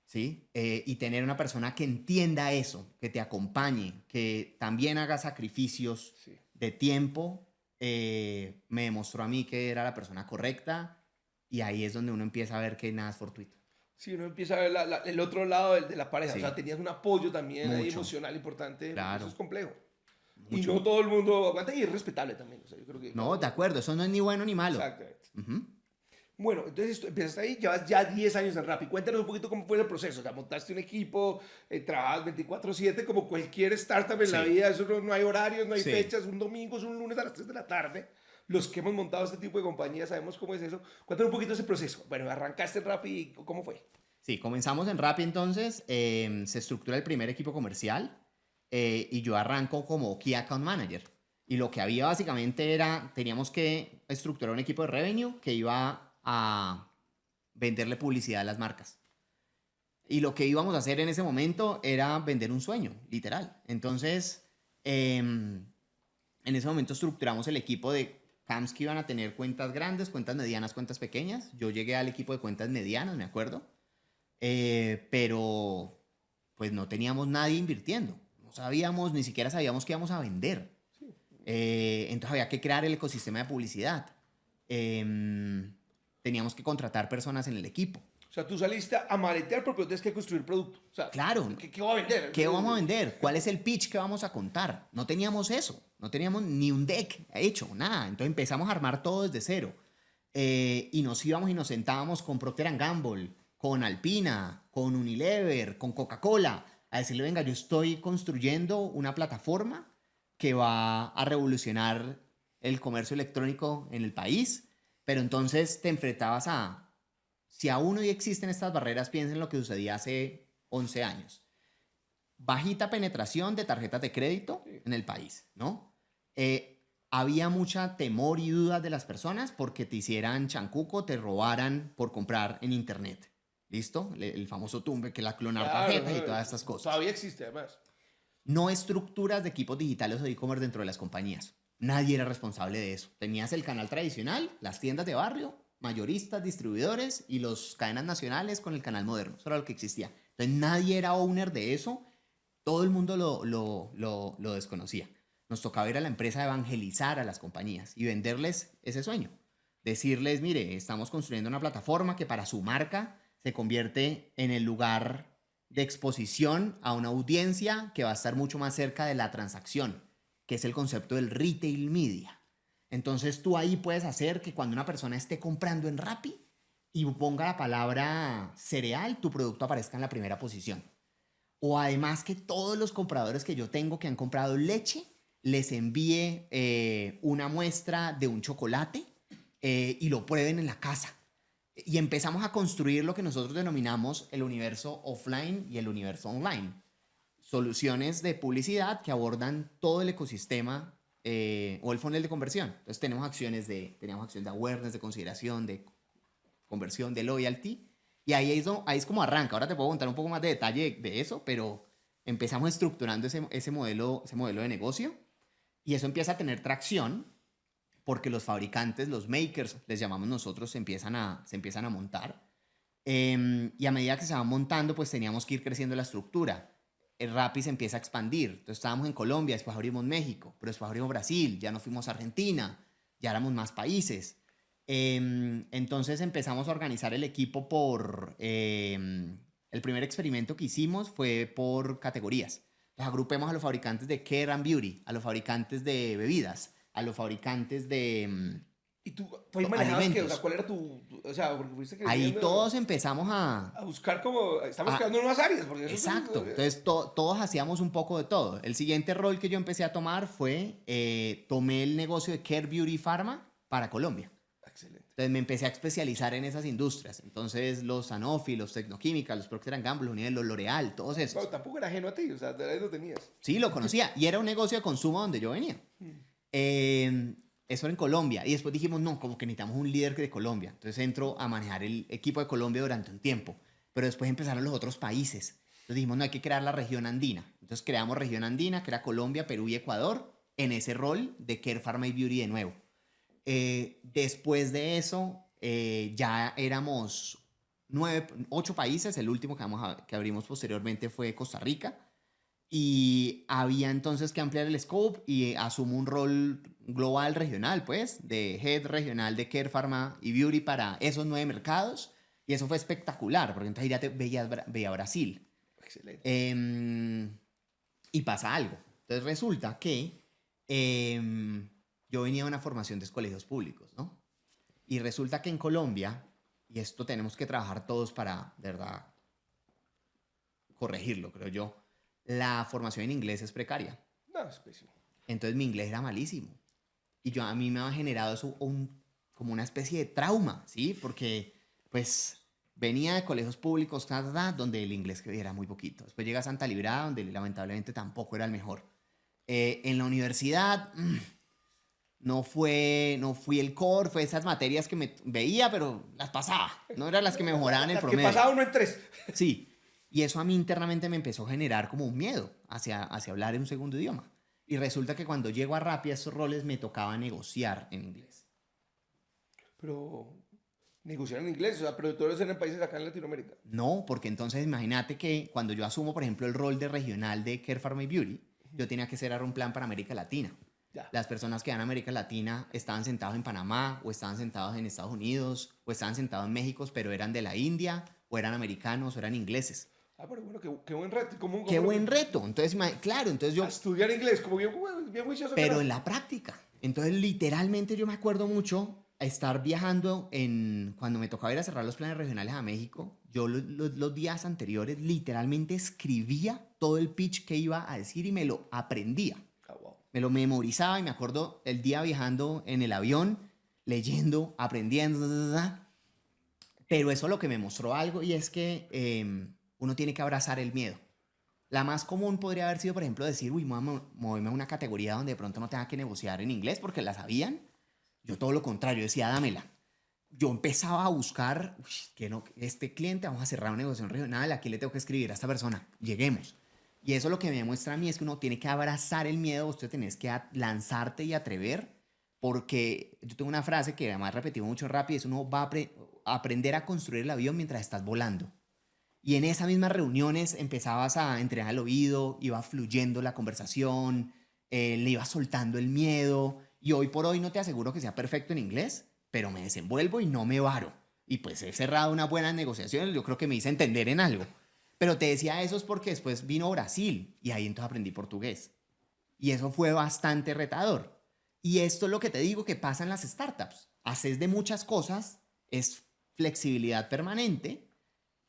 ¿Sí? Y tener una persona que entienda eso, que te acompañe, que también haga sacrificios Sí. de tiempo, me demostró a mí que era la persona correcta y ahí es donde uno empieza a ver que nada es fortuito. Sí, uno empieza a ver el otro lado de la pareja. O Sí. sea, tenías un apoyo también ahí Mucho. emocional importante. Claro. Eso es complejo. Y Mucho. no todo el mundo aguanta y es respetable también. O sea, yo creo que cada No, de uno- acuerdo, eso no es ni bueno ni malo. Exactamente. Ujú. Bueno, entonces empezaste ahí, llevas ya 10 años en Rappi. Cuéntanos un poquito cómo fue el proceso. O sea, montaste un equipo, trabajas 24/7 como cualquier startup en la Sí. vida. Eso no hay horarios, no hay Sí. fechas. Un domingo es un lunes a las 3 de la tarde. Los que hemos montado este tipo de compañías sabemos cómo es eso. Cuéntanos un poquito ese proceso. Bueno, arrancaste en Rappi y ¿cómo fue? Sí, comenzamos en Rappi entonces, se estructura el primer equipo comercial y yo arranco como Key Account Manager. Y lo que había básicamente era, teníamos que estructurar un equipo de revenue que iba a venderle publicidad a las marcas. Y lo que íbamos a hacer en ese momento era vender un sueño, literal. Entonces, en ese momento estructuramos el equipo de CAMs que iban a tener cuentas grandes, cuentas medianas, cuentas pequeñas. Yo llegué al equipo de cuentas medianas, me acuerdo. Pero pues no teníamos nadie invirtiendo. No sabíamos, ni siquiera sabíamos qué íbamos a vender. Entonces había que crear el ecosistema de publicidad. Teníamos que contratar personas en el equipo. O sea, tú saliste a maletear, pero tienes que construir producto. O sea, Claro. ¿qué va a vender? ¿Qué vamos a vender? ¿Cuál es el pitch que vamos a contar? No teníamos eso. No teníamos ni un deck hecho, nada. Entonces empezamos a armar todo desde cero. Y nos íbamos y nos sentábamos con Procter & Gamble, con Alpina, con Unilever, con Coca-Cola, a decirle, venga, yo estoy construyendo una plataforma que va a revolucionar el comercio electrónico en el país, pero entonces te enfrentabas a, si aún hoy existen estas barreras, piensen en lo que sucedía hace 11 años. Bajita penetración de tarjetas de crédito en el país, ¿no? Había mucha temor y dudas de las personas porque te hicieran chancuco, te robaran por comprar en internet. ¿Listo? El famoso tumbe, que la clonar Claro, tarjetas y no, todas estas cosas. Todavía existe, además. No estructuras de equipos digitales o de e-commerce dentro de las compañías. Nadie era responsable de eso. Tenías el canal tradicional, las tiendas de barrio, mayoristas, distribuidores y los cadenas nacionales con el canal moderno. Eso era lo que existía. Entonces nadie era owner de eso. Todo el mundo lo desconocía. Nos tocaba ir a la empresa a evangelizar a las compañías y venderles ese sueño. Decirles, mire, estamos construyendo una plataforma que para su marca se convierte en el lugar de exposición a una audiencia que va a estar mucho más cerca de la transacción, que es el concepto del retail media. Entonces tú ahí puedes hacer que cuando una persona esté comprando en Rappi y ponga la palabra cereal, tu producto aparezca en la primera posición. O además que todos los compradores que yo tengo que han comprado leche, les envíe una muestra de un chocolate y lo prueben en la casa. Y empezamos a construir lo que nosotros denominamos el universo offline y el universo online. Soluciones de publicidad que abordan todo el ecosistema o el funnel de conversión. Entonces teníamos acciones de awareness, de consideración, de conversión, de loyalty. Y ahí es como arranca. Ahora te puedo contar un poco más de detalle de eso, pero empezamos estructurando ese modelo de negocio y eso empieza a tener tracción porque los fabricantes, los makers, les llamamos nosotros, se empiezan a montar. Y a medida que se van montando, pues teníamos que ir creciendo la estructura. El Rappi se empieza a expandir. Entonces estábamos en Colombia, después abrimos México, pero después abrimos Brasil, ya nos fuimos a Argentina, ya éramos más países. Entonces empezamos a organizar el equipo por... el primer experimento que hicimos fue por categorías. Entonces agrupemos a los fabricantes de Care and Beauty, a los fabricantes de bebidas, a los fabricantes de... ¿Y tú ahí manejabas qué? O alimentos. sea, ¿cuál era o sea, porque fuiste Ahí creciendo, todos empezamos a buscar como, estamos Ah, creando nuevas áreas. Porque eso Exacto. es- Entonces todos hacíamos un poco de todo. El siguiente rol que yo empecé a tomar fue, tomé el negocio de Care Beauty Pharma para Colombia. Excelente. Entonces me empecé a especializar en esas industrias. Entonces los Sanofi, los Tecnoquímica, los Procter & Gamble, los Unilever, los L'Oreal, todos esos. Bueno, tampoco era ajeno a ti, o sea, de ahí lo tenías. Sí, lo conocía. Y era un negocio de consumo donde yo venía. Eso era en Colombia. Y después dijimos, no, como que necesitamos un líder de Colombia. Entonces entro a manejar el equipo de Colombia durante un tiempo. Pero después empezaron los otros países. Entonces dijimos, no, hay que crear la región andina. Entonces creamos región andina, que era Colombia, Perú y Ecuador, en ese rol de Care Pharma y Beauty de nuevo. Después de eso, ya éramos 8 países. El último que abrimos posteriormente fue Costa Rica. Y había entonces que ampliar el scope y asumo un rol global regional, pues, de head regional de Care Pharma y Beauty para esos 9 mercados. Y eso fue espectacular, porque entonces ya veía Brasil. Excelente. Y pasa algo. Entonces resulta que yo venía de una formación de colegios públicos, ¿no? Y resulta que en Colombia, y esto tenemos que trabajar todos para, de verdad, corregirlo, creo yo, la formación en inglés es precaria. No, es pésimo. Entonces mi inglés era malísimo. Y a mí me ha generado eso como una especie de trauma, ¿sí? Porque, pues, venía de colegios públicos, donde el inglés que era muy poquito. Después llega a Santa Librada, donde lamentablemente tampoco era el mejor. En la universidad no fui el core, fue esas materias que me veía, pero las pasaba. No eran las que mejoraban el promedio. Que pasaba uno en 3. Sí. Y eso a mí internamente me empezó a generar como un miedo hacia hablar en un segundo idioma. Y resulta que cuando llego a Rappi, a esos roles me tocaba negociar en inglés. Pero negociar en inglés, o sea, productores en países acá en Latinoamérica. No, porque entonces imagínate que cuando yo asumo, por ejemplo, el rol de regional de Care Pharma y Beauty, yo tenía que cerrar un plan para América Latina. Ya. Las personas que van a América Latina estaban sentados en Panamá, o estaban sentados en Estados Unidos, o estaban sentados en México, pero eran de la India, o eran americanos, o eran ingleses. Ah, pero bueno, qué buen reto. Qué buen reto. Entonces, claro, entonces yo... A estudiar inglés, como bien juicioso. Pero en la práctica. Entonces, literalmente yo me acuerdo mucho a estar viajando cuando me tocaba ir a cerrar los planes regionales a México. Yo los días anteriores literalmente escribía todo el pitch que iba a decir y me lo aprendía. Ah, wow. Me lo memorizaba y me acuerdo el día viajando en el avión, leyendo, aprendiendo. Pero eso lo que me mostró algo y es que uno tiene que abrazar el miedo. La más común podría haber sido, por ejemplo, decir, uy, moverme a una categoría donde de pronto no tenga que negociar en inglés porque la sabían. Yo todo lo contrario, decía, dámela. Yo empezaba a buscar, que no, este cliente, vamos a cerrar una negociación regional, aquí le tengo que escribir a esta persona, lleguemos. Y eso lo que me demuestra a mí es que uno tiene que abrazar el miedo, usted tenés que lanzarte y atrever, porque yo tengo una frase que además repetí mucho rápido, es uno va a aprender a construir el avión mientras estás volando. Y en esas mismas reuniones empezabas a entrenar el oído, iba fluyendo la conversación, le iba soltando el miedo. Y hoy por hoy no te aseguro que sea perfecto en inglés, pero me desenvuelvo y no me varo. Y pues he cerrado unas buenas negociaciones, yo creo que me hice entender en algo. Pero te decía eso es porque después vino Brasil y ahí entonces aprendí portugués. Y eso fue bastante retador. Y esto es lo que te digo que pasa en las startups. Haces de muchas cosas, es flexibilidad permanente.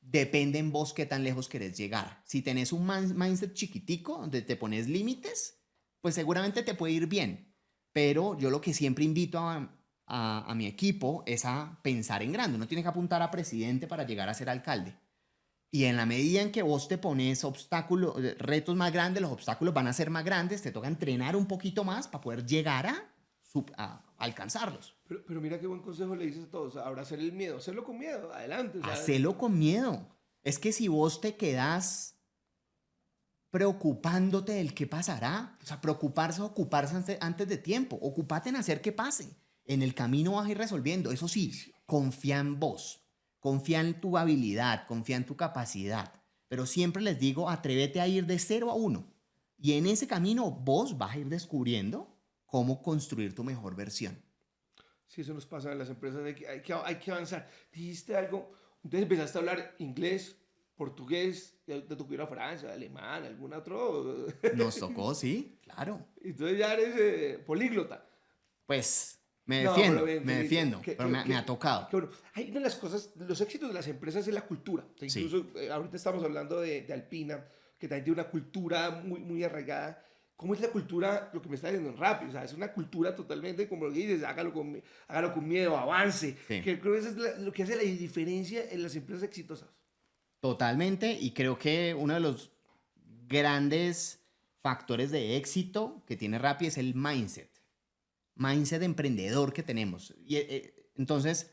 Depende en vos qué tan lejos querés llegar. Si tenés un mindset chiquitico donde te pones límites, pues seguramente te puede ir bien. Pero yo lo que siempre invito a mi equipo es a pensar en grande. Uno tiene que apuntar a presidente para llegar a ser alcalde. Y en la medida en que vos te pones retos más grandes, los obstáculos van a ser más grandes, te toca entrenar un poquito más para poder llegar a alcanzarlos. Pero mira qué buen consejo le dices a todos. Abrazar el miedo, hacerlo con miedo, adelante. O sea, Hacelo con miedo. Es que si vos te quedás preocupándote del qué pasará, o sea, preocuparse o ocuparse antes de tiempo, ocúpate en hacer que pase. En el camino vas a ir resolviendo. Eso sí, confía en vos, confía en tu habilidad, confía en tu capacidad. Pero siempre les digo, atrévete a ir de 0 a 1. Y en ese camino vos vas a ir descubriendo cómo construir tu mejor versión. Sí, eso nos pasa en las empresas, hay que avanzar. Dijiste algo, entonces empezaste a hablar inglés, portugués, te tocó ir a Francia, alemán, algún otro. Nos tocó, sí, claro. Entonces ya eres políglota. Pues me No, defiendo, pero bien, me bien, defiendo, que- pero que- me que- ha tocado. que bueno, hay una de las cosas, los éxitos de las empresas es la cultura. O sea, Sí. incluso ahorita estamos hablando de Alpina, que también tiene una cultura muy, muy arraigada. ¿Cómo es la cultura, lo que me está diciendo en Rappi? O sea, es una cultura totalmente, como lo que dices, hágalo con miedo, avance. Sí. Que creo que eso es lo que hace la diferencia en las empresas exitosas. Totalmente, y creo que uno de los grandes factores de éxito que tiene Rappi es el mindset emprendedor que tenemos. Y entonces,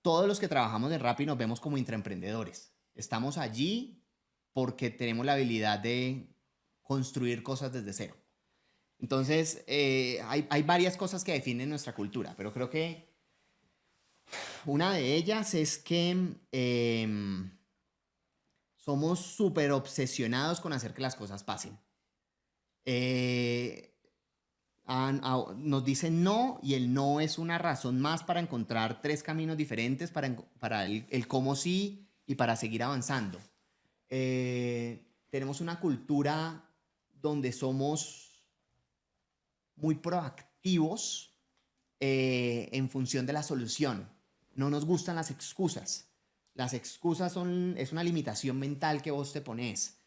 todos los que trabajamos en Rappi nos vemos como intraemprendedores. Estamos allí porque tenemos la habilidad de construir cosas desde cero. Entonces, hay varias cosas que definen nuestra cultura, pero creo que Una de ellas es que somos súper obsesionados con hacer que las cosas pasen. Eh, nos dicen no y el no es una razón más para encontrar 3 caminos diferentes para el cómo sí y para seguir avanzando. Tenemos una cultura donde somos muy proactivos en función de la solución. No nos gustan las excusas. Las excusas es una limitación mental que vos te pones.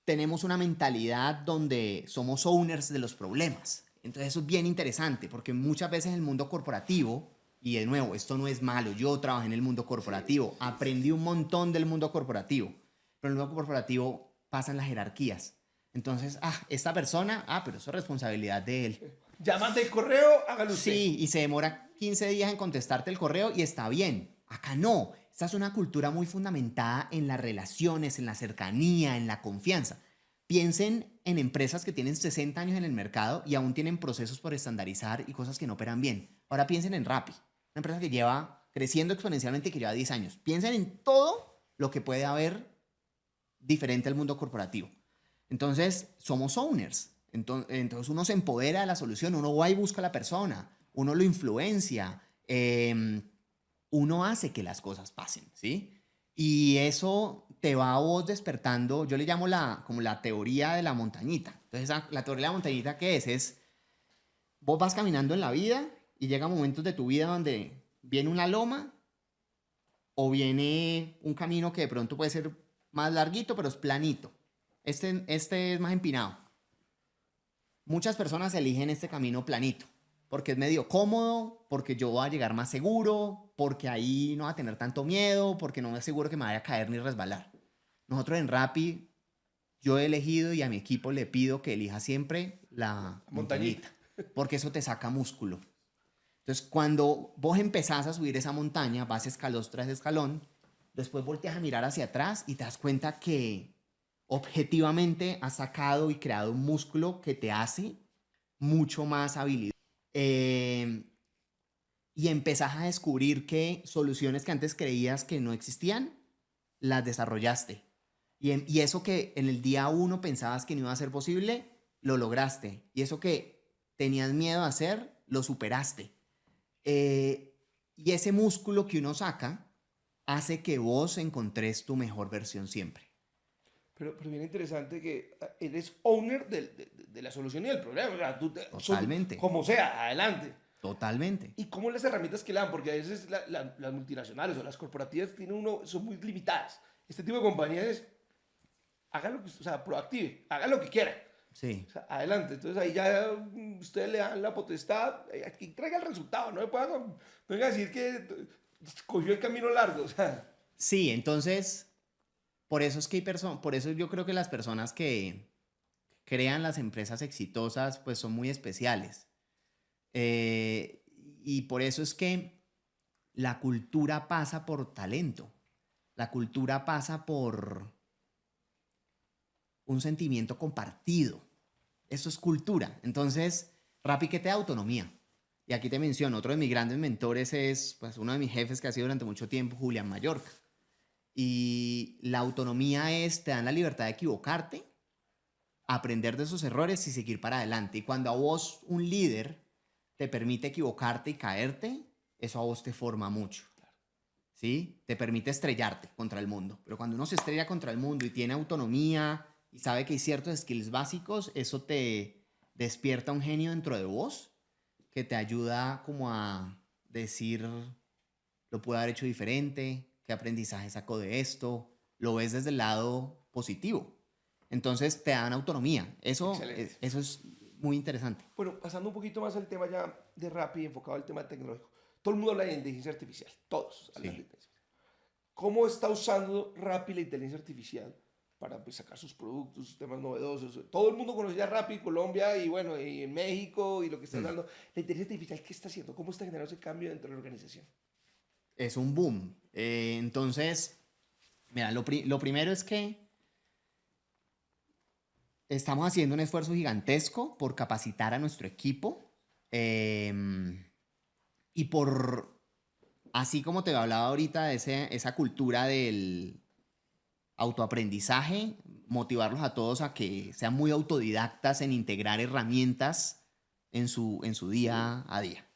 Tenemos una mentalidad donde somos owners de los problemas. Entonces eso es bien interesante porque muchas veces el mundo corporativo, y de nuevo, esto no es malo, yo trabajé en el mundo corporativo, aprendí un montón del mundo corporativo, pero en el mundo corporativo pasan las jerarquías. Entonces, esta persona, pero eso es responsabilidad de él. Llámate el correo, hágalo usted. Sí, y se demora 15 días en contestarte el correo y está bien. Acá no. Esta es una cultura muy fundamentada en las relaciones, en la cercanía, en la confianza. Piensen en empresas que tienen 60 años en el mercado y aún tienen procesos por estandarizar y cosas que no operan bien. Ahora piensen en Rappi, una empresa que lleva creciendo exponencialmente y que lleva 10 años. Piensen en todo lo que puede haber diferente al mundo corporativo. Entonces, somos owners. Entonces uno se empodera de la solución, uno va y busca a la persona, uno lo influencia, uno hace que las cosas pasen, ¿sí? Y eso te va a vos despertando, yo le llamo como la teoría de la montañita. Entonces, la teoría de la montañita, ¿qué es? Es, vos vas caminando en la vida y llega momentos de tu vida donde viene una loma o viene un camino que de pronto puede ser más larguito, pero es planito. Este es más empinado. Muchas personas eligen este camino planito porque es medio cómodo, porque yo voy a llegar más seguro, porque ahí no va a tener tanto miedo, porque no me aseguro que me vaya a caer ni resbalar. Nosotros en Rappi, yo he elegido y a mi equipo le pido que elija siempre la montañita, porque eso te saca músculo. Entonces, cuando vos empezás a subir esa montaña, vas escalón tras escalón, después volteas a mirar hacia atrás y te das cuenta que objetivamente has sacado y creado un músculo que te hace mucho más habilidoso. Y empezás a descubrir que soluciones que antes creías que no existían, las desarrollaste. Y eso que en el día 1 pensabas que no iba a ser posible, lo lograste. Y eso que tenías miedo a hacer, lo superaste. Y ese músculo que uno saca hace que vos encontres tu mejor versión siempre. Pero bien interesante que eres owner de la solución y del problema. O sea, Totalmente. Como sea, adelante. Totalmente. ¿Y cómo las herramientas que le dan? Porque a veces las multinacionales o las corporativas son muy limitadas. Este tipo de compañías hagan lo que, o sea, proactive, hagan lo que quieran. Sí. O sea, adelante. Entonces ahí ya ustedes le dan la potestad, que traiga el resultado. No venga a decir que cogió el camino largo. O sea. Sí, entonces, por eso es que por eso yo creo que las personas que crean las empresas exitosas, pues son muy especiales. Y por eso es que la cultura pasa por talento. La cultura pasa por un sentimiento compartido. Eso es cultura. Entonces, Rappi, ¿qué te da autonomía? Y aquí te menciono, otro de mis grandes mentores es pues, uno de mis jefes que ha sido durante mucho tiempo, Julián Mallorca. Y la autonomía te dan la libertad de equivocarte, aprender de esos errores y seguir para adelante. Y cuando a vos, un líder, te permite equivocarte y caerte, eso a vos te forma mucho. ¿Sí? Te permite estrellarte contra el mundo. Pero cuando uno se estrella contra el mundo y tiene autonomía y sabe que hay ciertos skills básicos, eso te despierta un genio dentro de vos que te ayuda como a decir, lo puedo haber hecho diferente, qué aprendizaje saco de esto, lo ves desde el lado positivo. Entonces te dan autonomía. Eso es muy interesante. Bueno, pasando un poquito más al tema ya de Rappi, enfocado al tema tecnológico. Todo el mundo habla de inteligencia artificial, todos hablan de inteligencia artificial. ¿Cómo está usando Rappi la inteligencia artificial para pues, sacar sus productos, sus temas novedosos? Todo el mundo conocía Rappi, Colombia y bueno, y en México y lo que está hablando. La inteligencia artificial, ¿qué está haciendo? ¿Cómo está generando ese cambio dentro de la organización? Es un boom. Entonces, mira, lo primero es que estamos haciendo un esfuerzo gigantesco por capacitar a nuestro equipo. Y así como te hablaba ahorita de esa cultura del autoaprendizaje, motivarlos a todos a que sean muy autodidactas en integrar herramientas en su día a día.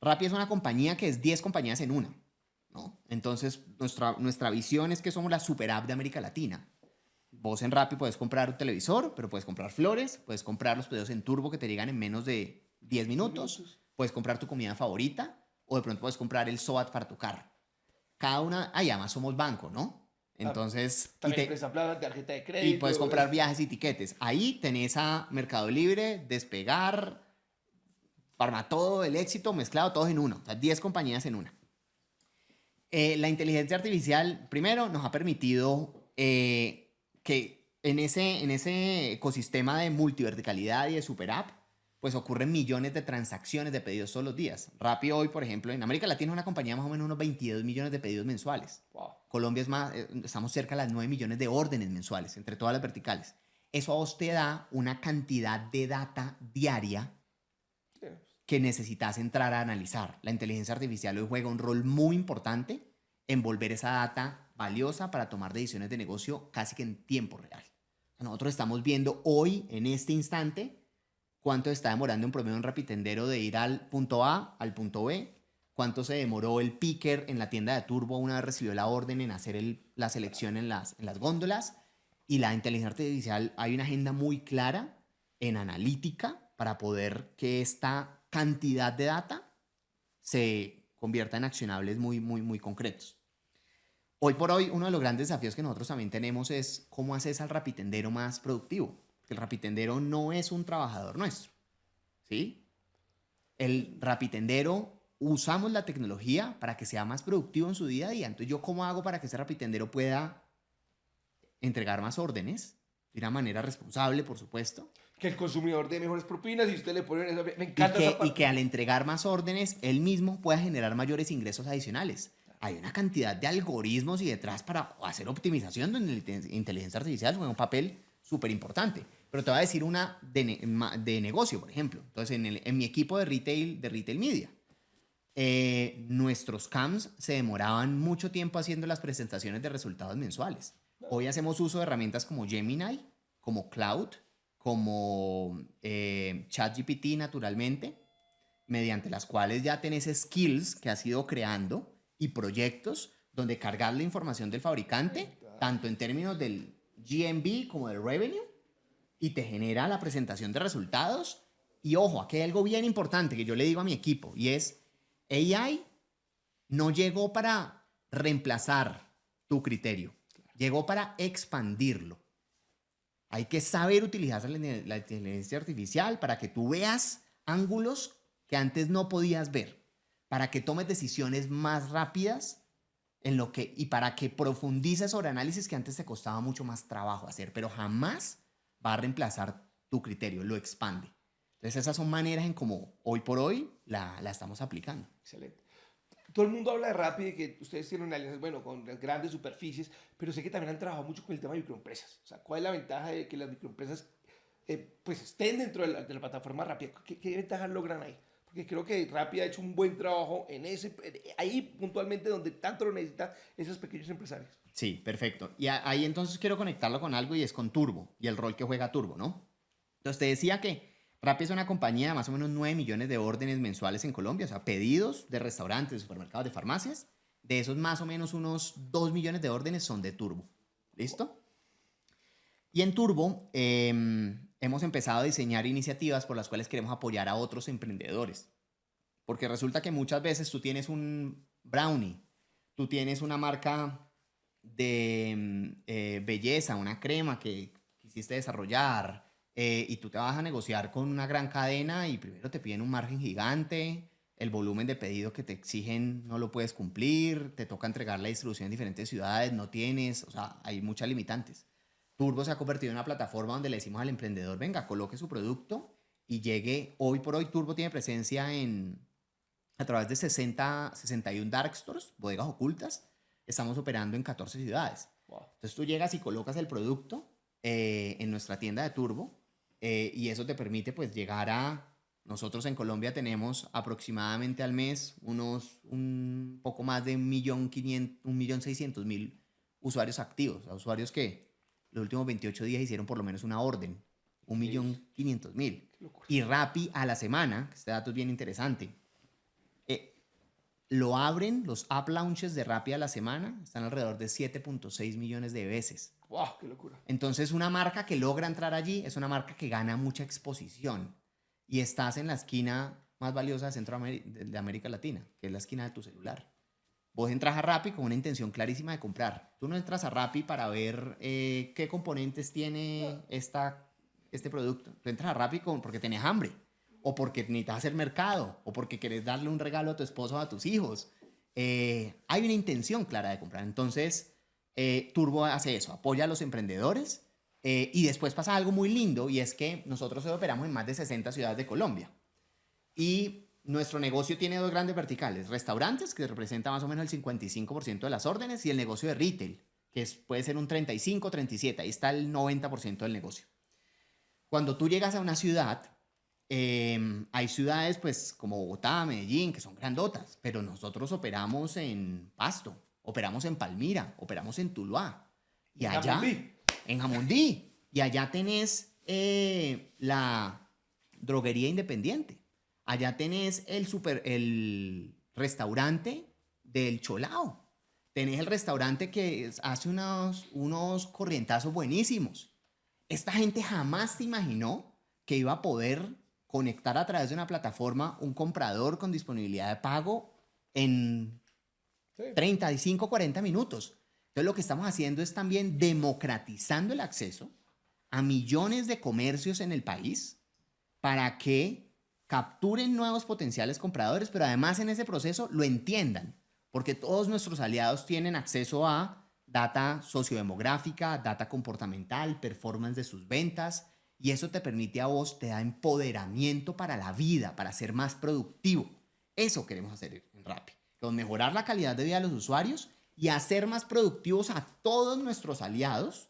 Rappi es una compañía que es 10 compañías en una, ¿no? Entonces, nuestra visión es que somos la super app de América Latina. Vos en Rappi puedes comprar un televisor, pero puedes comprar flores, puedes comprar los pedidos en turbo que te llegan en menos de 10 minutos, puedes comprar tu comida favorita o de pronto puedes comprar el SOAT para tu carro. Cada una, además somos banco, ¿no? Entonces, También presta plata, tarjeta de y crédito. puedes comprar viajes y tiquetes. Ahí tenés a Mercado Libre, Despegar, Farmatodo, El Éxito, mezclado todos en uno. O sea, 10 compañías en una. La inteligencia artificial, primero, nos ha permitido que en ese ecosistema de multiverticalidad y de super app, pues ocurren millones de transacciones de pedidos todos los días. Rappi hoy, por ejemplo, en América Latina es una compañía más o menos unos 22 millones de pedidos mensuales. Wow. Colombia es más, estamos cerca de las 9 millones de órdenes mensuales entre todas las verticales. Eso a vos te da una cantidad de data diaria que necesitas entrar a analizar. La inteligencia artificial hoy juega un rol muy importante en volver esa data valiosa para tomar decisiones de negocio casi que en tiempo real. Nosotros estamos viendo hoy, en este instante, cuánto está demorando en promedio un rapitendero de ir al punto A al punto B, cuánto se demoró el picker en la tienda de turbo una vez recibió la orden en hacer la selección en las góndolas. Y la inteligencia artificial, hay una agenda muy clara en analítica para poder que esta cantidad de data se convierta en accionables muy, muy, muy concretos. Hoy por hoy, uno de los grandes desafíos que nosotros también tenemos es cómo haces al rapitendero más productivo. El rapitendero no es un trabajador nuestro, ¿sí? El rapitendero, usamos la tecnología para que sea más productivo en su día a día. Entonces, ¿yo cómo hago para que ese rapitendero pueda entregar más órdenes de una manera responsable, por supuesto? Que el consumidor dé mejores propinas y usted le pone eso. Me encanta esa parte. Y que al entregar más órdenes, él mismo pueda generar mayores ingresos adicionales. Hay una cantidad de algoritmos y detrás para hacer optimización donde la inteligencia artificial juega un papel súper importante. Pero te voy a decir una de negocio, por ejemplo. Entonces, en mi equipo de retail media, nuestros CAMs se demoraban mucho tiempo haciendo las presentaciones de resultados mensuales. Hoy hacemos uso de herramientas como Gemini, como Cloud, como ChatGPT naturalmente, mediante las cuales ya tenés skills que has ido creando y proyectos donde cargar la información del fabricante, tanto en términos del GMV como del revenue, y te genera la presentación de resultados. Y ojo, aquí hay algo bien importante que yo le digo a mi equipo, y es AI no llegó para reemplazar tu criterio, llegó para expandirlo. Hay que saber utilizar la inteligencia artificial para que tú veas ángulos que antes no podías ver, para que tomes decisiones más rápidas y para que profundices sobre análisis que antes te costaba mucho más trabajo hacer, pero jamás va a reemplazar tu criterio, lo expande. Entonces esas son maneras en cómo hoy por hoy la estamos aplicando. Excelente. Todo el mundo habla de Rappi, de que ustedes tienen una alianza, bueno, con las grandes superficies, pero sé que también han trabajado mucho con el tema de microempresas. O sea, ¿cuál es la ventaja de que las microempresas pues estén dentro de la plataforma Rappi? ¿Qué ventajas logran ahí? Porque creo que Rappi ha hecho un buen trabajo ahí puntualmente donde tanto lo necesitan esos pequeños empresarios. Sí, perfecto. Y ahí entonces quiero conectarlo con algo y es con Turbo y el rol que juega Turbo, ¿no? Entonces te decía que Rappi es una compañía de más o menos 9 millones de órdenes mensuales en Colombia, o sea, pedidos de restaurantes, de supermercados, de farmacias. De esos más o menos unos 2 millones de órdenes son de Turbo. ¿Listo? Y en Turbo hemos empezado a diseñar iniciativas por las cuales queremos apoyar a otros emprendedores. Porque resulta que muchas veces tú tienes un brownie, tú tienes una marca de belleza, una crema que quisiste desarrollar, y tú te vas a negociar con una gran cadena y primero te piden un margen gigante, el volumen de pedido que te exigen no lo puedes cumplir, te toca entregar la distribución en diferentes ciudades, no tienes, o sea, hay muchas limitantes. Turbo se ha convertido en una plataforma donde le decimos al emprendedor, venga, coloque su producto y llegue. Hoy por hoy Turbo tiene presencia a través de 61 dark stores, bodegas ocultas. Estamos operando en 14 ciudades. Wow. Entonces tú llegas y colocas el producto en nuestra tienda de Turbo, y eso te permite pues llegar a Nosotros en Colombia tenemos aproximadamente al mes un poco más de 1.600.000 usuarios activos, a usuarios que los últimos 28 días hicieron por lo menos una orden, 1.500.000. Qué locura. Y Rappi a la semana, que este dato es bien interesante, lo abren, los app launches de Rappi a la semana están alrededor de 7.6 millones de veces. ¡Wow! ¡Qué locura! Entonces, una marca que logra entrar allí es una marca que gana mucha exposición y estás en la esquina más valiosa de América Latina, que es la esquina de tu celular. Vos entras a Rappi con una intención clarísima de comprar. Tú no entras a Rappi para ver qué componentes tiene este producto. Tú entras a Rappi porque tenés hambre, o porque necesitas hacer mercado, o porque querés darle un regalo a tu esposo o a tus hijos. Hay una intención clara de comprar. Entonces, Turbo hace eso, apoya a los emprendedores y después pasa algo muy lindo y es que nosotros hoy operamos en más de 60 ciudades de Colombia y nuestro negocio tiene dos grandes verticales, restaurantes que representa más o menos el 55% de las órdenes y el negocio de retail que puede ser un 35, 37, ahí está el 90% del negocio. Cuando tú llegas a una ciudad, hay ciudades pues como Bogotá, Medellín, que son grandotas, pero nosotros operamos en Pasto, operamos en Palmira, operamos en Tuluá. Y allá, en Jamundí. Y allá tenés la droguería independiente. Allá tenés el restaurante del Cholao. Tenés el restaurante que hace unos corrientazos buenísimos. Esta gente jamás se imaginó que iba a poder conectar a través de una plataforma un comprador con disponibilidad de pago en 35, 40 minutos. Entonces lo que estamos haciendo es también democratizando el acceso a millones de comercios en el país para que capturen nuevos potenciales compradores, pero además en ese proceso lo entiendan, porque todos nuestros aliados tienen acceso a data sociodemográfica, data comportamental, performance de sus ventas, y eso te permite a vos, te da empoderamiento para la vida, para ser más productivo. Eso queremos hacer en Rappi. Mejorar la calidad de vida de los usuarios y hacer más productivos a todos nuestros aliados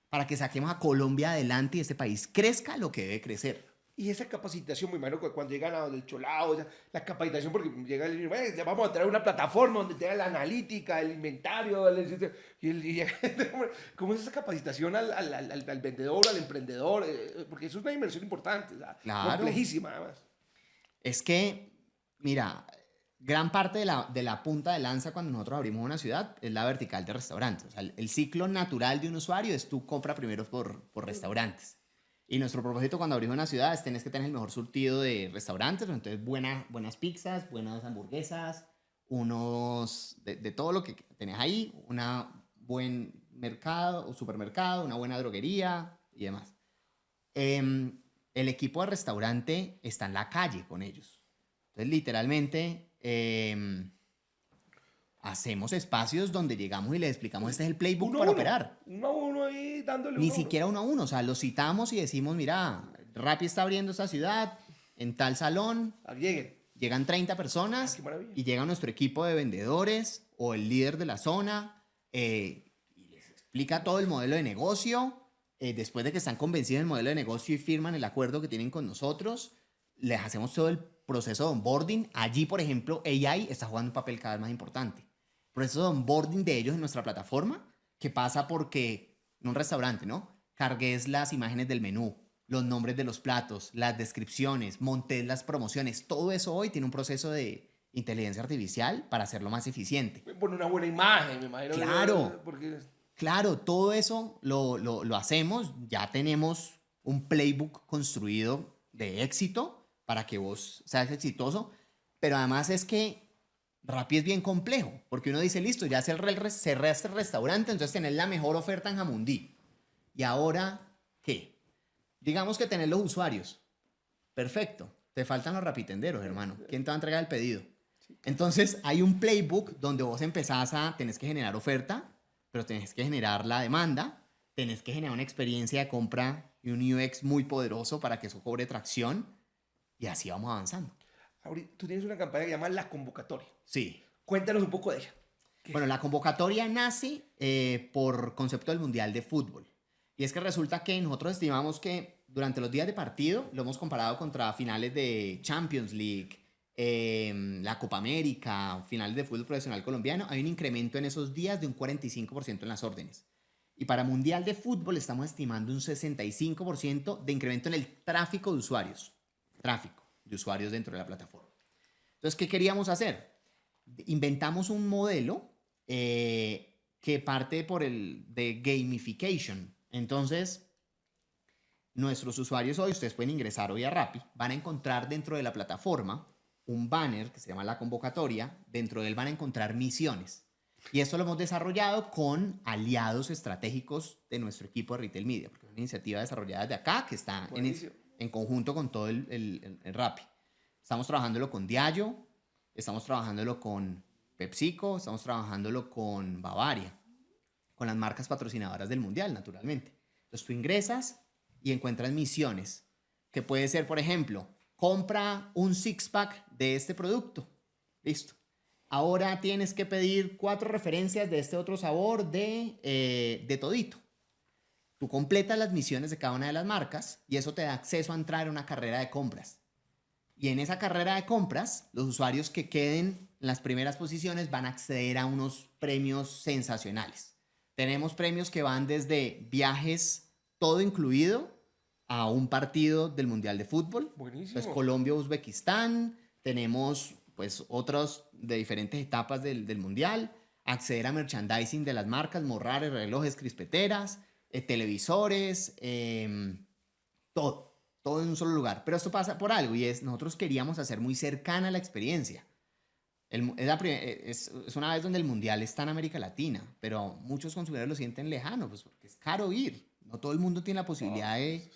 para que saquemos a Colombia adelante y este país crezca lo que debe crecer. Y esa capacitación, muy malo, cuando llegan a donde el Cholao, o sea, la capacitación, porque llega el niño, ya vamos a traer una plataforma donde tenga la analítica, el inventario, ¿cómo es esa capacitación al vendedor, al emprendedor? Porque eso es una inversión importante, o sea, Claro. complejísima además. Es que, mira, gran parte de la punta de lanza cuando nosotros abrimos una ciudad es la vertical de restaurantes. O sea, el ciclo natural de un usuario es tú compra primero por restaurantes. Y nuestro propósito cuando abrimos una ciudad es tenés que tener el mejor surtido de restaurantes, entonces buenas pizzas, buenas hamburguesas, de todo lo que tenés ahí, un buen mercado o supermercado, una buena droguería y demás. El equipo de restaurante está en la calle con ellos. Entonces, literalmente, hacemos espacios donde llegamos y les explicamos, este es el playbook Uno a para uno, operar. uno a uno ahí dándole Ni uno a uno. siquiera uno a uno, o sea, los citamos y decimos, mira, Rappi está abriendo esta ciudad, en tal salón, Lleguen. llegan 30 personas Qué maravilla. y llega nuestro equipo de vendedores o el líder de la zona y les explica todo el modelo de negocio. Después de que están convencidos del modelo de negocio y firman el acuerdo que tienen con nosotros, les hacemos todo el proceso de onboarding. Allí, por ejemplo, AI está jugando un papel cada vez más importante. El proceso de onboarding de ellos en nuestra plataforma, que pasa porque en un restaurante, ¿no? Cargues las imágenes del menú, los nombres de los platos, las descripciones, montes las promociones. Todo eso hoy tiene un proceso de inteligencia artificial para hacerlo más eficiente. Por una buena imagen, me imagino. Claro. Porque Claro, todo eso lo hacemos. Ya tenemos un playbook construido de éxito para que vos seas exitoso. Pero además es que Rappi es bien complejo, porque uno dice, listo, ya cerré este restaurante, entonces tenés la mejor oferta en Jamundí. ¿Y ahora qué? Digamos que tenés los usuarios. Perfecto. Te faltan los rapitenderos, hermano. ¿Quién te va a entregar el pedido? Entonces hay un playbook donde vos tenés que generar oferta, pero tenés que generar la demanda, tenés que generar una experiencia de compra y un UX muy poderoso para que eso cobre tracción y así vamos avanzando. ahorita tú tienes una campaña que se llama La Convocatoria. Sí. Cuéntanos un poco de ella. Bueno, la convocatoria nace por concepto del Mundial de Fútbol. Y es que resulta que nosotros estimamos que durante los días de partido, lo hemos comparado contra finales de Champions League, la Copa América, finales de fútbol profesional colombiano, hay un incremento en esos días de un 45% en las órdenes. Y para Mundial de Fútbol estamos estimando un 65% de incremento en el tráfico de usuarios. Tráfico de usuarios dentro de la plataforma. Entonces, ¿qué queríamos hacer? Inventamos un modelo que parte de gamification. Entonces, nuestros usuarios hoy, ustedes pueden ingresar hoy a Rappi, van a encontrar dentro de la plataforma un banner que se llama La Convocatoria. Dentro de él van a encontrar misiones. Y esto lo hemos desarrollado con aliados estratégicos de nuestro equipo de Retail Media, porque es una iniciativa desarrollada de acá que está en conjunto con todo el Rappi. Estamos trabajándolo con Diageo, estamos trabajándolo con PepsiCo, estamos trabajándolo con Bavaria, con las marcas patrocinadoras del Mundial, naturalmente. Entonces tú ingresas y encuentras misiones, que puede ser, por ejemplo, compra un six-pack de este producto. Listo. Ahora tienes que pedir 4 referencias de este otro sabor de todito. Tú completas las misiones de cada una de las marcas y eso te da acceso a entrar en una carrera de compras. Y en esa carrera de compras, los usuarios que queden en las primeras posiciones van a acceder a unos premios sensacionales. Tenemos premios que van desde viajes todo incluido a un partido del Mundial de Fútbol. Buenísimo. Pues Colombia-Uzbekistán. Tenemos pues otros de diferentes etapas del Mundial. Acceder a merchandising de las marcas, morrales, relojes, crispeteras, televisores, todo en un solo lugar. Pero esto pasa por algo y es, nosotros queríamos hacer muy cercana la experiencia. Es una vez donde el Mundial está en América Latina, pero muchos consumidores lo sienten lejano, pues porque es caro ir. No todo el mundo tiene la posibilidad de...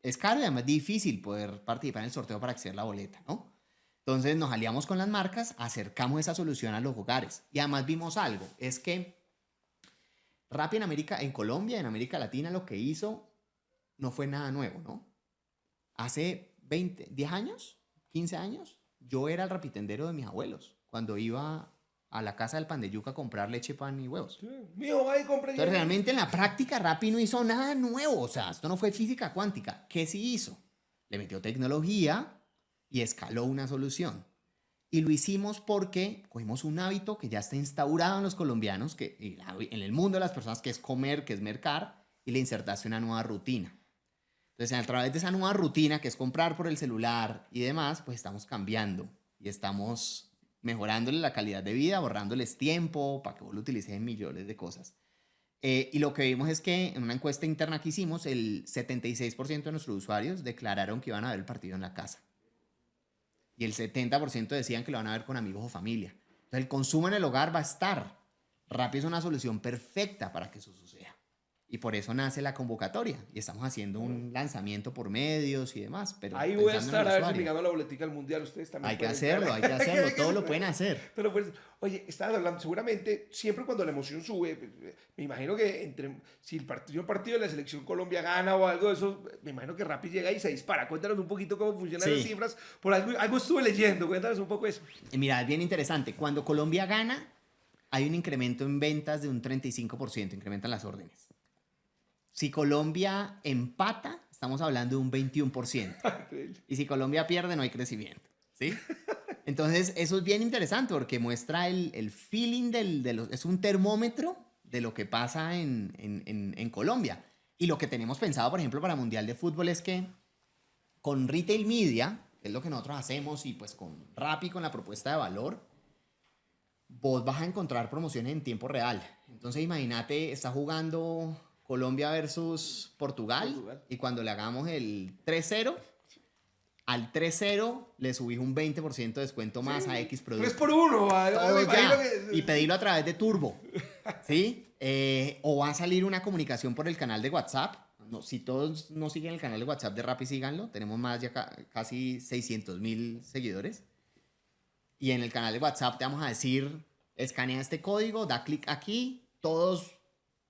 Es caro y además difícil poder participar en el sorteo para acceder a la boleta, ¿no? Entonces nos aliamos con las marcas, acercamos esa solución a los hogares. Y además vimos algo, es que Rappi en Colombia, en América Latina, lo que hizo no fue nada nuevo, ¿no? Hace 10 años, 15 años, yo era el rapitendero de mis abuelos cuando iba a la casa del pan de yuca a comprar leche, pan y huevos. Sí. Mijo, ahí compré. Entonces realmente en la práctica Rappi no hizo nada nuevo, o sea, esto no fue física cuántica. ¿Qué sí hizo? Le metió tecnología y escaló una solución. Y lo hicimos porque cogimos un hábito que ya está instaurado en los colombianos, en el mundo de las personas, que es comer, que es mercar, y le insertaste una nueva rutina. Entonces, a través de esa nueva rutina, que es comprar por el celular y demás, pues estamos cambiando y estamos mejorándole la calidad de vida, ahorrándoles tiempo para que vos lo utilices en millones de cosas. Y lo que vimos es que en una encuesta interna que hicimos, el 76% de nuestros usuarios declararon que iban a ver el partido en la casa. Y el 70% decían que lo van a ver con amigos o familia. Entonces, el consumo en el hogar va a estar. Rappi es una solución perfecta para que eso suceda. Y por eso nace la convocatoria. Y estamos haciendo un lanzamiento por medios y demás. Pero ahí voy a estar a ver si me gano la boletica al Mundial. Ustedes también hay que hacerlo. Todo lo pueden hacer. Pero pues, oye, estabas hablando, seguramente, siempre cuando la emoción sube, me imagino que si el partido de la selección Colombia gana o algo de eso, me imagino que Rappi llega y se dispara. Cuéntanos un poquito cómo funcionan las cifras. Por algo estuve leyendo, cuéntanos un poco eso. Mira, es bien interesante. Cuando Colombia gana, hay un incremento en ventas de un 35%, incrementan las órdenes. Si Colombia empata, estamos hablando de un 21%. Y si Colombia pierde, no hay crecimiento. ¿Sí? Entonces, eso es bien interesante porque muestra el feeling es un termómetro de lo que pasa en Colombia. Y lo que tenemos pensado, por ejemplo, para Mundial de Fútbol es que con Retail Media, que es lo que nosotros hacemos, y pues con Rappi, con la propuesta de valor, vos vas a encontrar promociones en tiempo real. Entonces, imagínate, está jugando Colombia versus Portugal. Y cuando le hagamos el 3-0, al 3-0 le subís un 20% de descuento más a X producto. 3 por 1. Y pedirlo a través de Turbo. ¿Sí? O va a salir una comunicación por el canal de WhatsApp. No, si todos no siguen el canal de WhatsApp de Rappi, síganlo. Tenemos más ya casi 600,000 seguidores. Y en el canal de WhatsApp te vamos a decir, escanea este código, da clic aquí, todos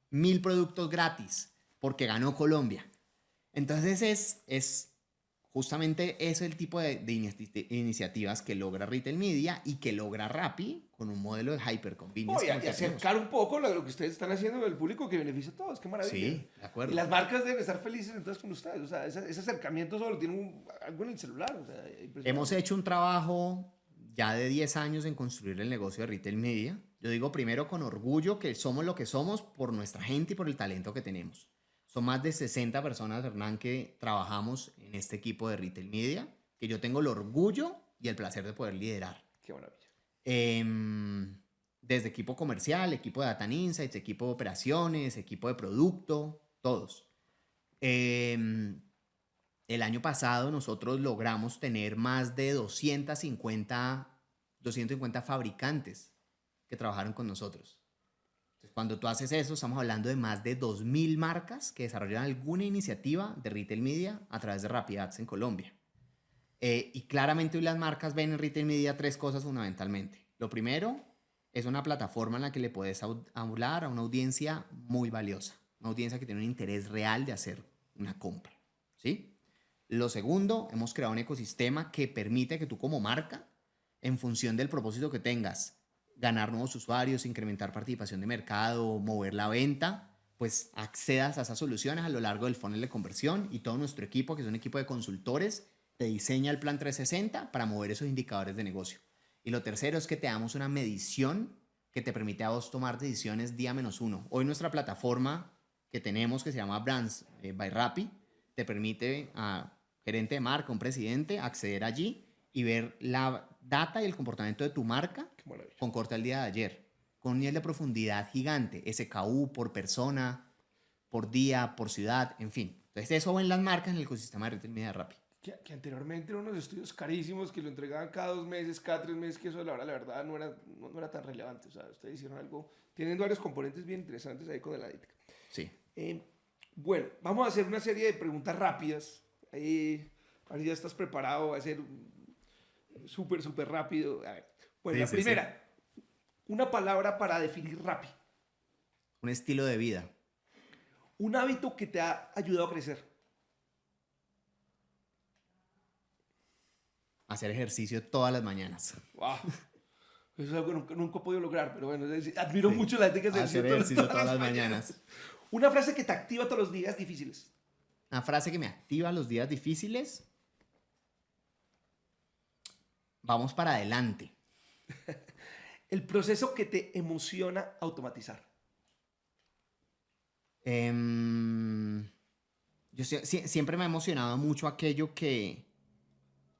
1,000 productos gratis, porque ganó Colombia. Entonces es justamente es el tipo de iniciativas que logra Retail Media y que logra Rappi con un modelo de hyper convenience. Y acercar un poco lo que ustedes están haciendo del público que beneficia a todos. Qué maravilla. Sí, de acuerdo. Y las marcas deben estar felices entonces con ustedes. O sea, ese acercamiento solo tiene algo en el celular. O sea, impresionante. Hemos hecho un trabajo ya de 10 años en construir el negocio de Retail Media. Yo digo primero con orgullo que somos lo que somos por nuestra gente y por el talento que tenemos. Son más de 60 personas, Hernán, que trabajamos en este equipo de Retail Media, que yo tengo el orgullo y el placer de poder liderar. Qué maravilla. Desde equipo comercial, equipo de Data and Insights, equipo de operaciones, equipo de producto, todos. El año pasado nosotros logramos tener más de 250 fabricantes que trabajaron con nosotros. Entonces, cuando tú haces eso, estamos hablando de más de 2.000 marcas que desarrollan alguna iniciativa de Retail Media a través de Rappi Ads en Colombia. Y claramente hoy las marcas ven en Retail Media 3 cosas fundamentalmente. Lo primero es una plataforma en la que le puedes hablar a una audiencia muy valiosa, una audiencia que tiene un interés real de hacer una compra, ¿sí? Lo segundo, hemos creado un ecosistema que permite que tú como marca, en función del propósito que tengas, ganar nuevos usuarios, incrementar participación de mercado, mover la venta, pues accedas a esas soluciones a lo largo del funnel de conversión, y todo nuestro equipo, que es un equipo de consultores, te diseña el plan 360 para mover esos indicadores de negocio. Y lo tercero es que te damos una medición que te permite a vos tomar decisiones día menos uno. Hoy nuestra plataforma que tenemos, que se llama Brands by Rappi, te permite a gerente de marca, un presidente, acceder allí y ver la data y el comportamiento de tu marca con corte al día de ayer, con un nivel de profundidad gigante, SKU por persona, por día, por ciudad, en fin. Entonces eso ven las marcas en el ecosistema de Retail Media de Rappi. Que anteriormente eran unos estudios carísimos que lo entregaban cada 2 meses, cada 3 meses, que eso la verdad no era tan relevante. O sea, ustedes hicieron algo, tienen varios componentes bien interesantes ahí con la analítica. Sí. Bueno, vamos a hacer una serie de preguntas rápidas. Ahí, a ver si ya estás preparado, va a ser súper rápido. A ver. Bueno, la primera, una palabra para definir Rappi. Un estilo de vida. Un hábito que te ha ayudado a crecer. Hacer ejercicio todas las mañanas. Wow. Eso es algo que nunca he podido lograr, pero bueno, admiro mucho la gente que hacer ejercicio todas las mañanas. Una frase que te activa todos los días difíciles. Una frase que me activa los días difíciles. Vamos para adelante. El proceso que te emociona automatizar. Yo siempre me ha emocionado mucho aquello que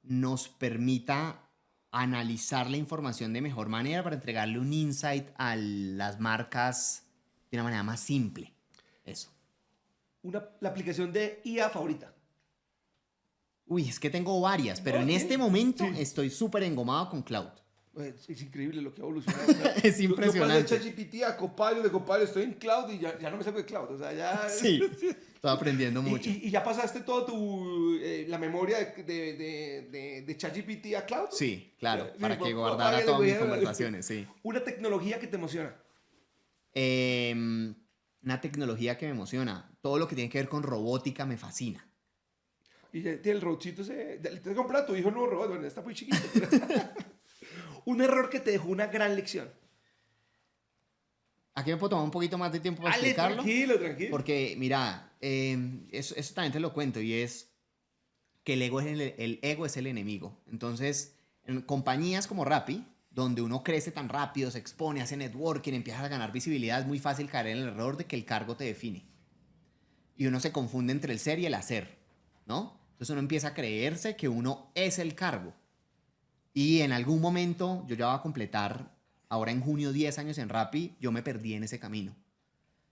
nos permita analizar la información de mejor manera para entregarle un insight a las marcas de una manera más simple. Eso. La aplicación de IA favorita. Uy, es que tengo varias, pero en este momento estoy súper engomado con Cloud. Es increíble lo que ha evolucionado. Es impresionante. Yo pasé de ChatGPT a Copilot, de Copilot estoy en Cloud y ya no me salgo de Cloud. O sea, ya... Sí, estoy aprendiendo mucho. ¿Y ya pasaste todo la memoria de ChatGPT a Cloud? Sí, claro, para que guardara todas mis conversaciones, sí. Una tecnología que te emociona. Una tecnología que me emociona. Todo lo que tiene que ver con robótica me fascina. Y el robotcito te compra a tu hijo un nuevo robot, bueno, está muy chiquito. Un error que te dejó una gran lección. Aquí me puedo tomar un poquito más de tiempo para explicarlo. Tranquilo. Porque, mira, eso también te lo cuento, y es que el ego es el enemigo. Entonces, en compañías como Rappi, donde uno crece tan rápido, se expone, hace networking, empieza a ganar visibilidad, es muy fácil caer en el error de que el cargo te define. Y uno se confunde entre el ser y el hacer, ¿no? Entonces uno empieza a creerse que uno es el cargo. Y en algún momento, yo ya voy a completar, ahora en junio, 10 años en Rappi, yo me perdí en ese camino.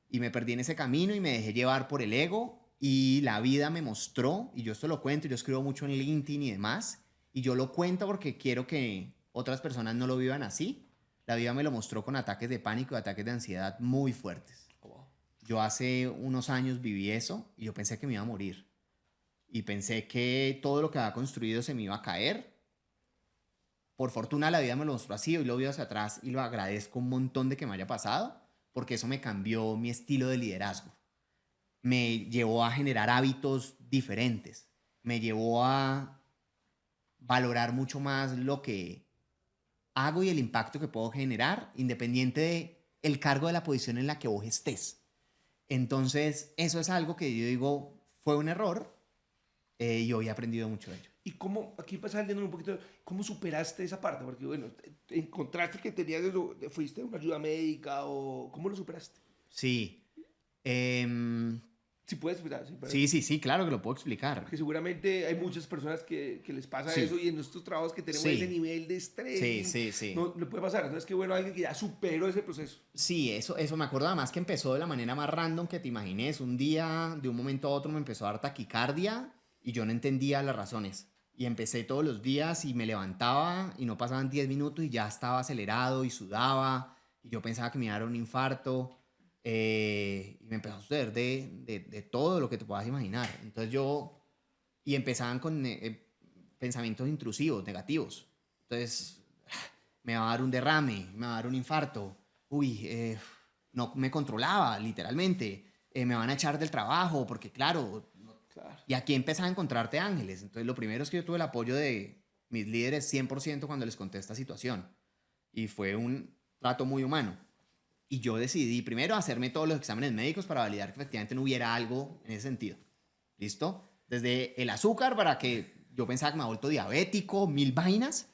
Y me perdí en ese camino y me dejé llevar por el ego, y la vida me mostró, y yo esto lo cuento, yo escribo mucho en LinkedIn y demás, y yo lo cuento porque quiero que otras personas no lo vivan así. La vida me lo mostró con ataques de pánico y ataques de ansiedad muy fuertes. Yo hace unos años viví eso y yo pensé que me iba a morir. Y pensé que todo lo que había construido se me iba a caer. Por fortuna la vida me lo mostró así, hoy lo veo hacia atrás y lo agradezco un montón de que me haya pasado, porque eso me cambió mi estilo de liderazgo. Me llevó a generar hábitos diferentes. me llevó a valorar mucho más lo que hago y el impacto que puedo generar, independiente de el cargo de la posición en la que vos estés. Entonces, eso es algo que yo digo, fue un error y hoy he aprendido mucho de ello. ¿Y cómo, aquí pasando un poquito, cómo superaste esa parte? Porque, bueno, encontraste que tenías eso, fuiste a una ayuda médica o cómo lo superaste. Sí. Si puedes explicar, sí, pero- Sí, claro que lo puedo explicar. Porque seguramente hay muchas personas que les pasa Sí. eso y en estos trabajos que tenemos Sí. ese nivel de estrés. Sí. No le puede pasar. Entonces, qué bueno alguien que ya superó ese proceso. Sí, eso me acuerdo además que empezó de la manera más random que te imagines. Un día, de un momento a otro, me empezó a dar taquicardia y yo no entendía las razones. Y empecé todos los días y me levantaba y no pasaban 10 minutos y ya estaba acelerado y sudaba. Y yo pensaba que me iba a dar un infarto. Y me empezó a suceder de todo lo que te puedas imaginar. Entonces y empezaban con pensamientos intrusivos, negativos. Entonces, me va a dar un derrame, me va a dar un infarto. Uy, no me controlaba, literalmente. Me van a echar del trabajo, porque claro, Claro. y aquí empezaba a encontrarte ángeles. Entonces, lo primero es que yo tuve el apoyo de mis líderes 100% cuando les conté esta situación. Y fue un trato muy humano. Y yo decidí primero hacerme todos los exámenes médicos para validar que efectivamente no hubiera algo en ese sentido. ¿Listo? Desde el azúcar, para que yo pensaba que me había vuelto diabético, 1000 vainas,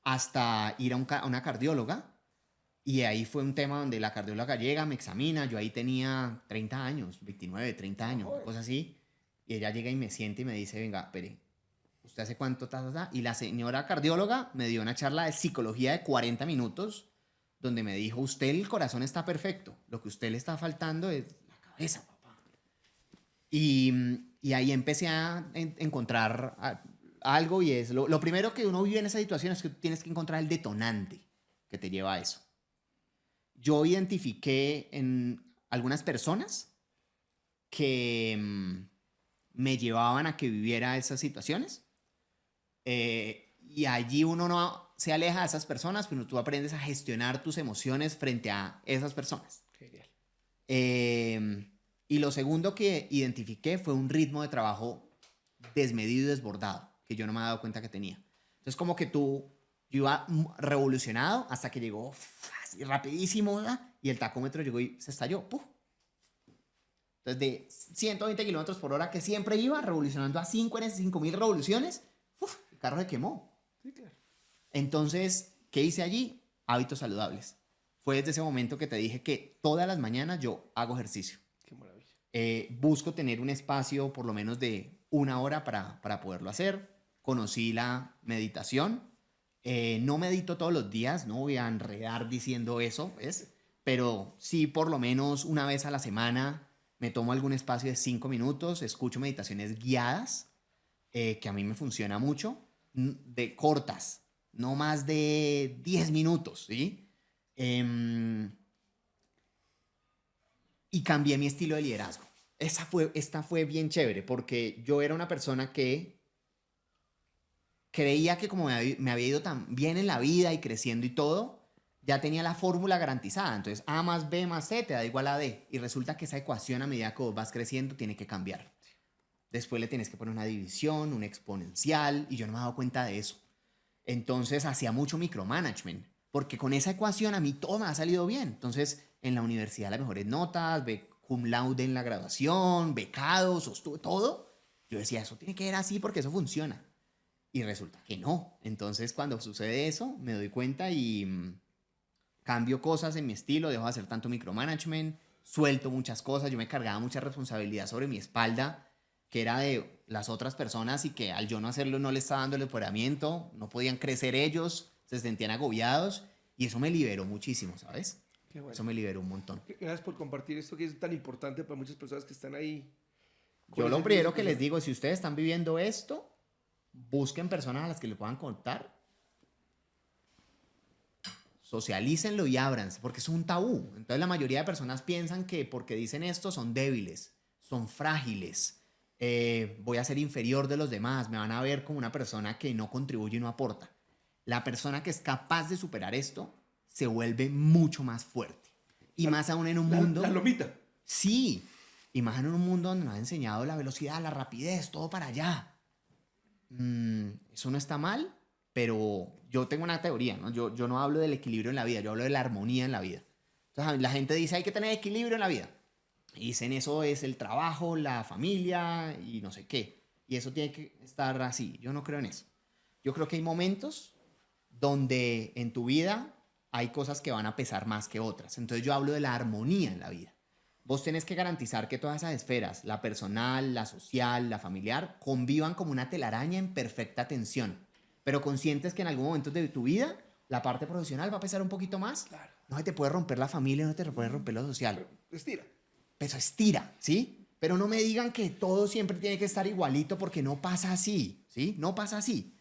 hasta ir a una cardióloga. Y ahí fue un tema donde la cardióloga llega, me examina. Yo ahí tenía 30 años, 29, 30 años, una cosa así. Y ella llega y me siente y me dice, venga, espere, ¿usted hace cuánto está? Y la señora cardióloga me dio una charla de psicología de 40 minutos donde me dijo, usted el corazón está perfecto, lo que a usted le está faltando es la cabeza, papá. Y ahí empecé a encontrar algo y es lo primero que uno vive en esa situación es que tienes que encontrar el detonante que te lleva a eso. Yo identifiqué en algunas personas que me llevaban a que viviera esas situaciones y allí uno no se aleja de esas personas, pero tú aprendes a gestionar tus emociones frente a esas personas. Genial. Y lo segundo que identifiqué fue un ritmo de trabajo desmedido y desbordado, que yo no me había dado cuenta que tenía. Entonces, como que yo iba revolucionado hasta que llegó así rapidísimo, ¿verdad? Y el tacómetro llegó y se estalló. ¡Puf! Entonces, de 120 kilómetros por hora que siempre iba, revolucionando a 5.000 revoluciones, ¡uf! El carro se quemó. Sí, claro. Entonces, ¿qué hice allí? Hábitos saludables. Fue desde ese momento que te dije que todas las mañanas yo hago ejercicio. Qué maravilla. Busco tener un espacio por lo menos de 1 hora para poderlo hacer. Conocí la meditación. No medito todos los días, no voy a enredar diciendo eso, ¿ves? Pero sí por lo menos una vez a la semana me tomo algún espacio de 5 minutos, escucho meditaciones guiadas, que a mí me funciona mucho, de cortas, no más de 10 minutos, ¿sí? Y cambié mi estilo de liderazgo. Esta fue bien chévere porque yo era una persona que creía que como me había ido tan bien en la vida y creciendo y todo, ya tenía la fórmula garantizada. Entonces, A más B más C te da igual a D. Y resulta que esa ecuación a medida que vos vas creciendo tiene que cambiar. Después le tienes que poner una división, un exponencial, y yo no me he dado cuenta de eso. Entonces, hacía mucho micromanagement, porque con esa ecuación a mí todo me ha salido bien. Entonces, en la universidad las mejores notas, cum laude en la graduación, becado, sostuve todo. Yo decía, eso tiene que ser así porque eso funciona. Y resulta que no. Entonces, cuando sucede eso, me doy cuenta y cambio cosas en mi estilo, dejo de hacer tanto micromanagement, suelto muchas cosas. Yo me cargaba mucha responsabilidad sobre mi espalda, que era de las otras personas y que al yo no hacerlo no les estaba dando el empoderamiento, no podían crecer ellos, se sentían agobiados y eso me liberó muchísimo, ¿sabes? Qué bueno. Eso me liberó un montón. Gracias por compartir esto que es tan importante para muchas personas que están ahí. Yo lo primero que les digo, si ustedes están viviendo esto, busquen personas a las que le puedan contar, socialícenlo y ábranse, porque es un tabú. Entonces la mayoría de personas piensan que porque dicen esto son débiles, son frágiles, voy a ser inferior de los demás, me van a ver como una persona que no contribuye y no aporta. La persona que es capaz de superar esto se vuelve mucho más fuerte. Y más aún en un mundo... La lomita. Sí, y más en un mundo donde nos ha enseñado la velocidad, la rapidez, todo para allá. eso no está mal, pero yo tengo una teoría, ¿no? Yo no hablo del equilibrio en la vida, yo hablo de la armonía en la vida. Entonces, la gente dice, hay que tener equilibrio en la vida. Y dicen, eso es el trabajo, la familia y no sé qué. Y eso tiene que estar así. Yo no creo en eso. Yo creo que hay momentos donde en tu vida hay cosas que van a pesar más que otras. Entonces yo hablo de la armonía en la vida. Vos tenés que garantizar que todas esas esferas, la personal, la social, la familiar, convivan como una telaraña en perfecta tensión, pero conscientes que en algún momento de tu vida la parte profesional va a pesar un poquito más. Claro. No se te puede romper la familia, no te puede romper lo social. Estira. Eso estira, ¿sí? Pero no me digan que todo siempre tiene que estar igualito porque no pasa así, ¿sí? No pasa así.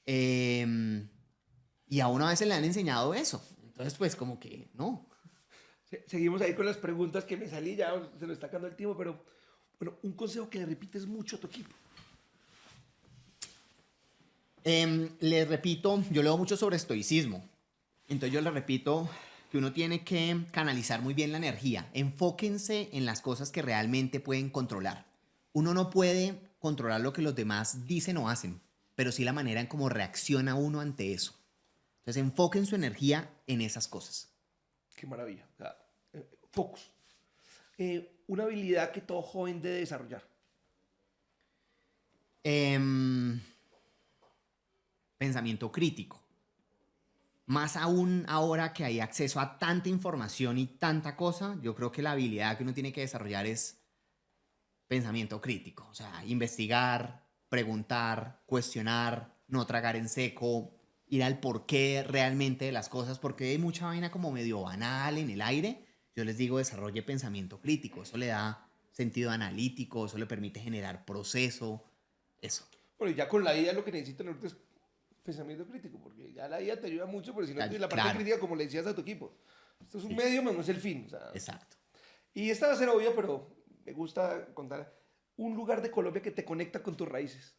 Y a uno a veces le han enseñado eso. Entonces, pues, como que no. Seguimos ahí con las preguntas que me salí, ya se nos está acabando el tiempo, pero bueno, un consejo que le repites mucho a tu equipo. Les repito, yo leo mucho sobre estoicismo. Entonces yo les repito que uno tiene que canalizar muy bien la energía. Enfóquense en las cosas que realmente pueden controlar. Uno no puede controlar lo que los demás dicen o hacen, pero sí la manera en cómo reacciona uno ante eso. Entonces enfoquen su energía en esas cosas. Qué maravilla. O sea, focus. Una habilidad que todo joven debe desarrollar. Pensamiento crítico. Más aún ahora que hay acceso a tanta información y tanta cosa, yo creo que la habilidad que uno tiene que desarrollar es pensamiento crítico. O sea, investigar, preguntar, cuestionar, no tragar en seco, ir al porqué realmente de las cosas, porque hay mucha vaina como medio banal en el aire. Yo les digo, desarrolle pensamiento crítico. Eso le da sentido analítico, eso le permite generar proceso, eso. Bueno, y ya con la IA lo que necesitan ahorita es pensamiento crítico, porque ya la IA te ayuda mucho, pero si no tienes la parte Claro. crítica, como le decías a tu equipo, esto es un Sí. medio, pero no es el fin. O sea, Exacto. y esta va a ser obvia, pero me gusta contar un lugar de Colombia que te conecta con tus raíces.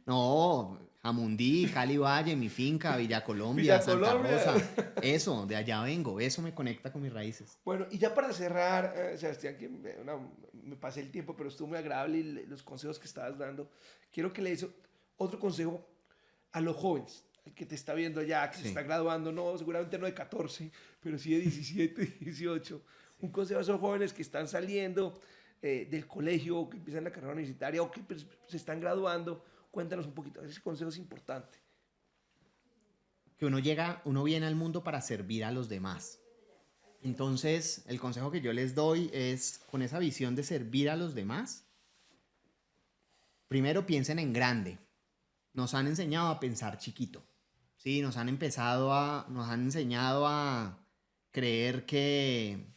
No, Jamundí, Cali Valle, mi finca, Villa Colombia, Villa Santa Colombia. Rosa. Eso, de allá vengo, eso me conecta con mis raíces. Bueno, y ya para cerrar, Sebastián, que me pasé el tiempo, pero estuvo muy agradable y los consejos que estabas dando. Quiero que le des otro consejo a los jóvenes, al que te está viendo allá, que se Sí. está graduando, no, seguramente no de 14, pero sí de 17, 18. Un consejo a esos jóvenes que están saliendo del colegio, que empiezan la carrera universitaria o que pues, se están graduando. Cuéntanos un poquito, ese consejo es importante. Que uno viene al mundo para servir a los demás. Entonces, el consejo que yo les doy es, con esa visión de servir a los demás, primero piensen en grande. Nos han enseñado a pensar chiquito. Sí, nos han enseñado a creer que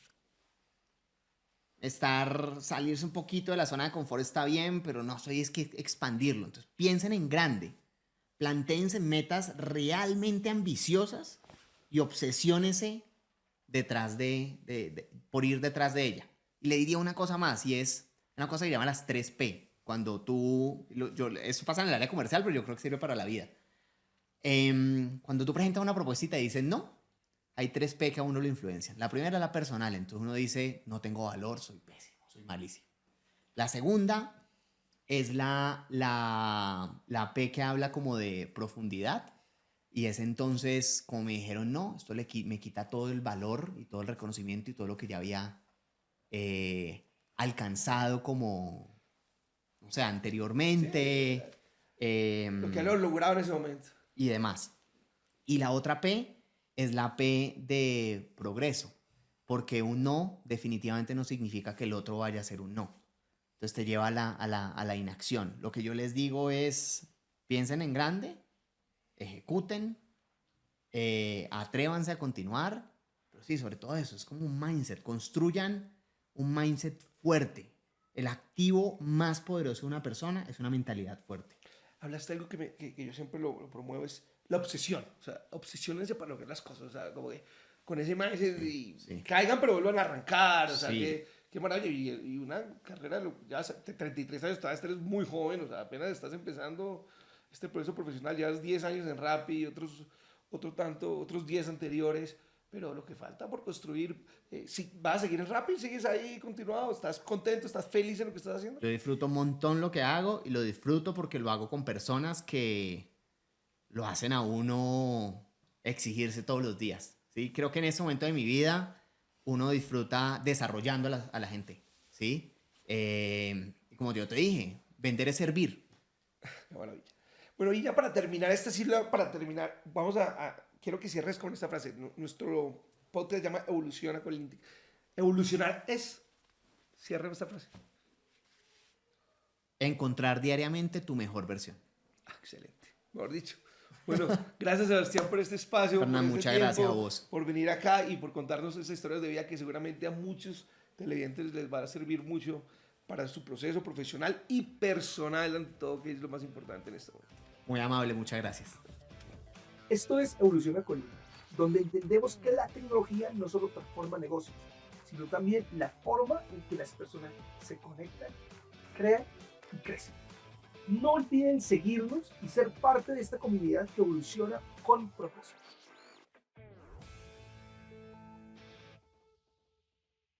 salirse un poquito de la zona de confort está bien, pero no, es que expandirlo. Entonces, piensen en grande. Plantéense metas realmente ambiciosas y obsesiónese por ir detrás de ella. Y le diría una cosa más, y es una cosa que llama las 3P. Cuando eso pasa en el área comercial, pero yo creo que sirve para la vida. Cuando tú presentas una propuesta y te dicen no, hay 3P que a uno lo influencian. La primera es la personal, entonces uno dice, no tengo valor, soy pésimo, soy malísimo. La segunda es la P que habla como de profundidad, y es entonces, como me dijeron, no, esto me quita todo el valor y todo el reconocimiento y todo lo que ya había alcanzado como, o sea, anteriormente. Lo que lo logrado en ese momento. Y demás. Y la otra P es la P de progreso, porque un no definitivamente no significa que el otro vaya a ser un no. Entonces te lleva a la inacción. Lo que yo les digo es, piensen en grande, ejecuten, atrévanse a continuar, pero sí, sobre todo eso, es como un mindset. Construyan un mindset fuerte. El activo más poderoso de una persona es una mentalidad fuerte. Hablaste de algo que yo siempre lo promuevo, es la obsesión. O sea, obsesionense para lograr las cosas. O sea, como que con ese mindset y Sí. caigan, pero vuelvan a arrancar. O sea, Sí. qué maravilla. Y una carrera, ya 33 años, todavía eres muy joven. O sea, apenas estás empezando este proceso profesional. Llevas 10 años en Rappi, otros 10 anteriores. pero lo que falta por construir, si vas a seguir en Rappi, sigues ahí continuado, estás contento, estás feliz en lo que estás haciendo. Yo disfruto un montón lo que hago y lo disfruto porque lo hago con personas que lo hacen a uno exigirse todos los días, ¿sí? Creo que en ese momento de mi vida uno disfruta desarrollando a la gente, ¿sí? Y como yo te dije, vender es servir. Qué maravilla. Bueno, y ya para terminar, para terminar, quiero que cierres con esta frase. Nuestro podcast se llama Evoluciona con LinkedIn. Evolucionar es, cierra esta frase. Encontrar diariamente tu mejor versión. Excelente, mejor dicho. Bueno, gracias Sebastián por este espacio, Fernán, por este muchas tiempo, gracias a vos. por venir acá y por contarnos esas historias de vida que seguramente a muchos televidentes les va a servir mucho para su proceso profesional y personal, ante todo, que es lo más importante en este momento. Muy amable, muchas gracias. Esto es Evoluciona con I, donde entendemos que la tecnología no solo transforma negocios, sino también la forma en que las personas se conectan, crean y crecen. No olviden seguirnos y ser parte de esta comunidad que evoluciona con propósito.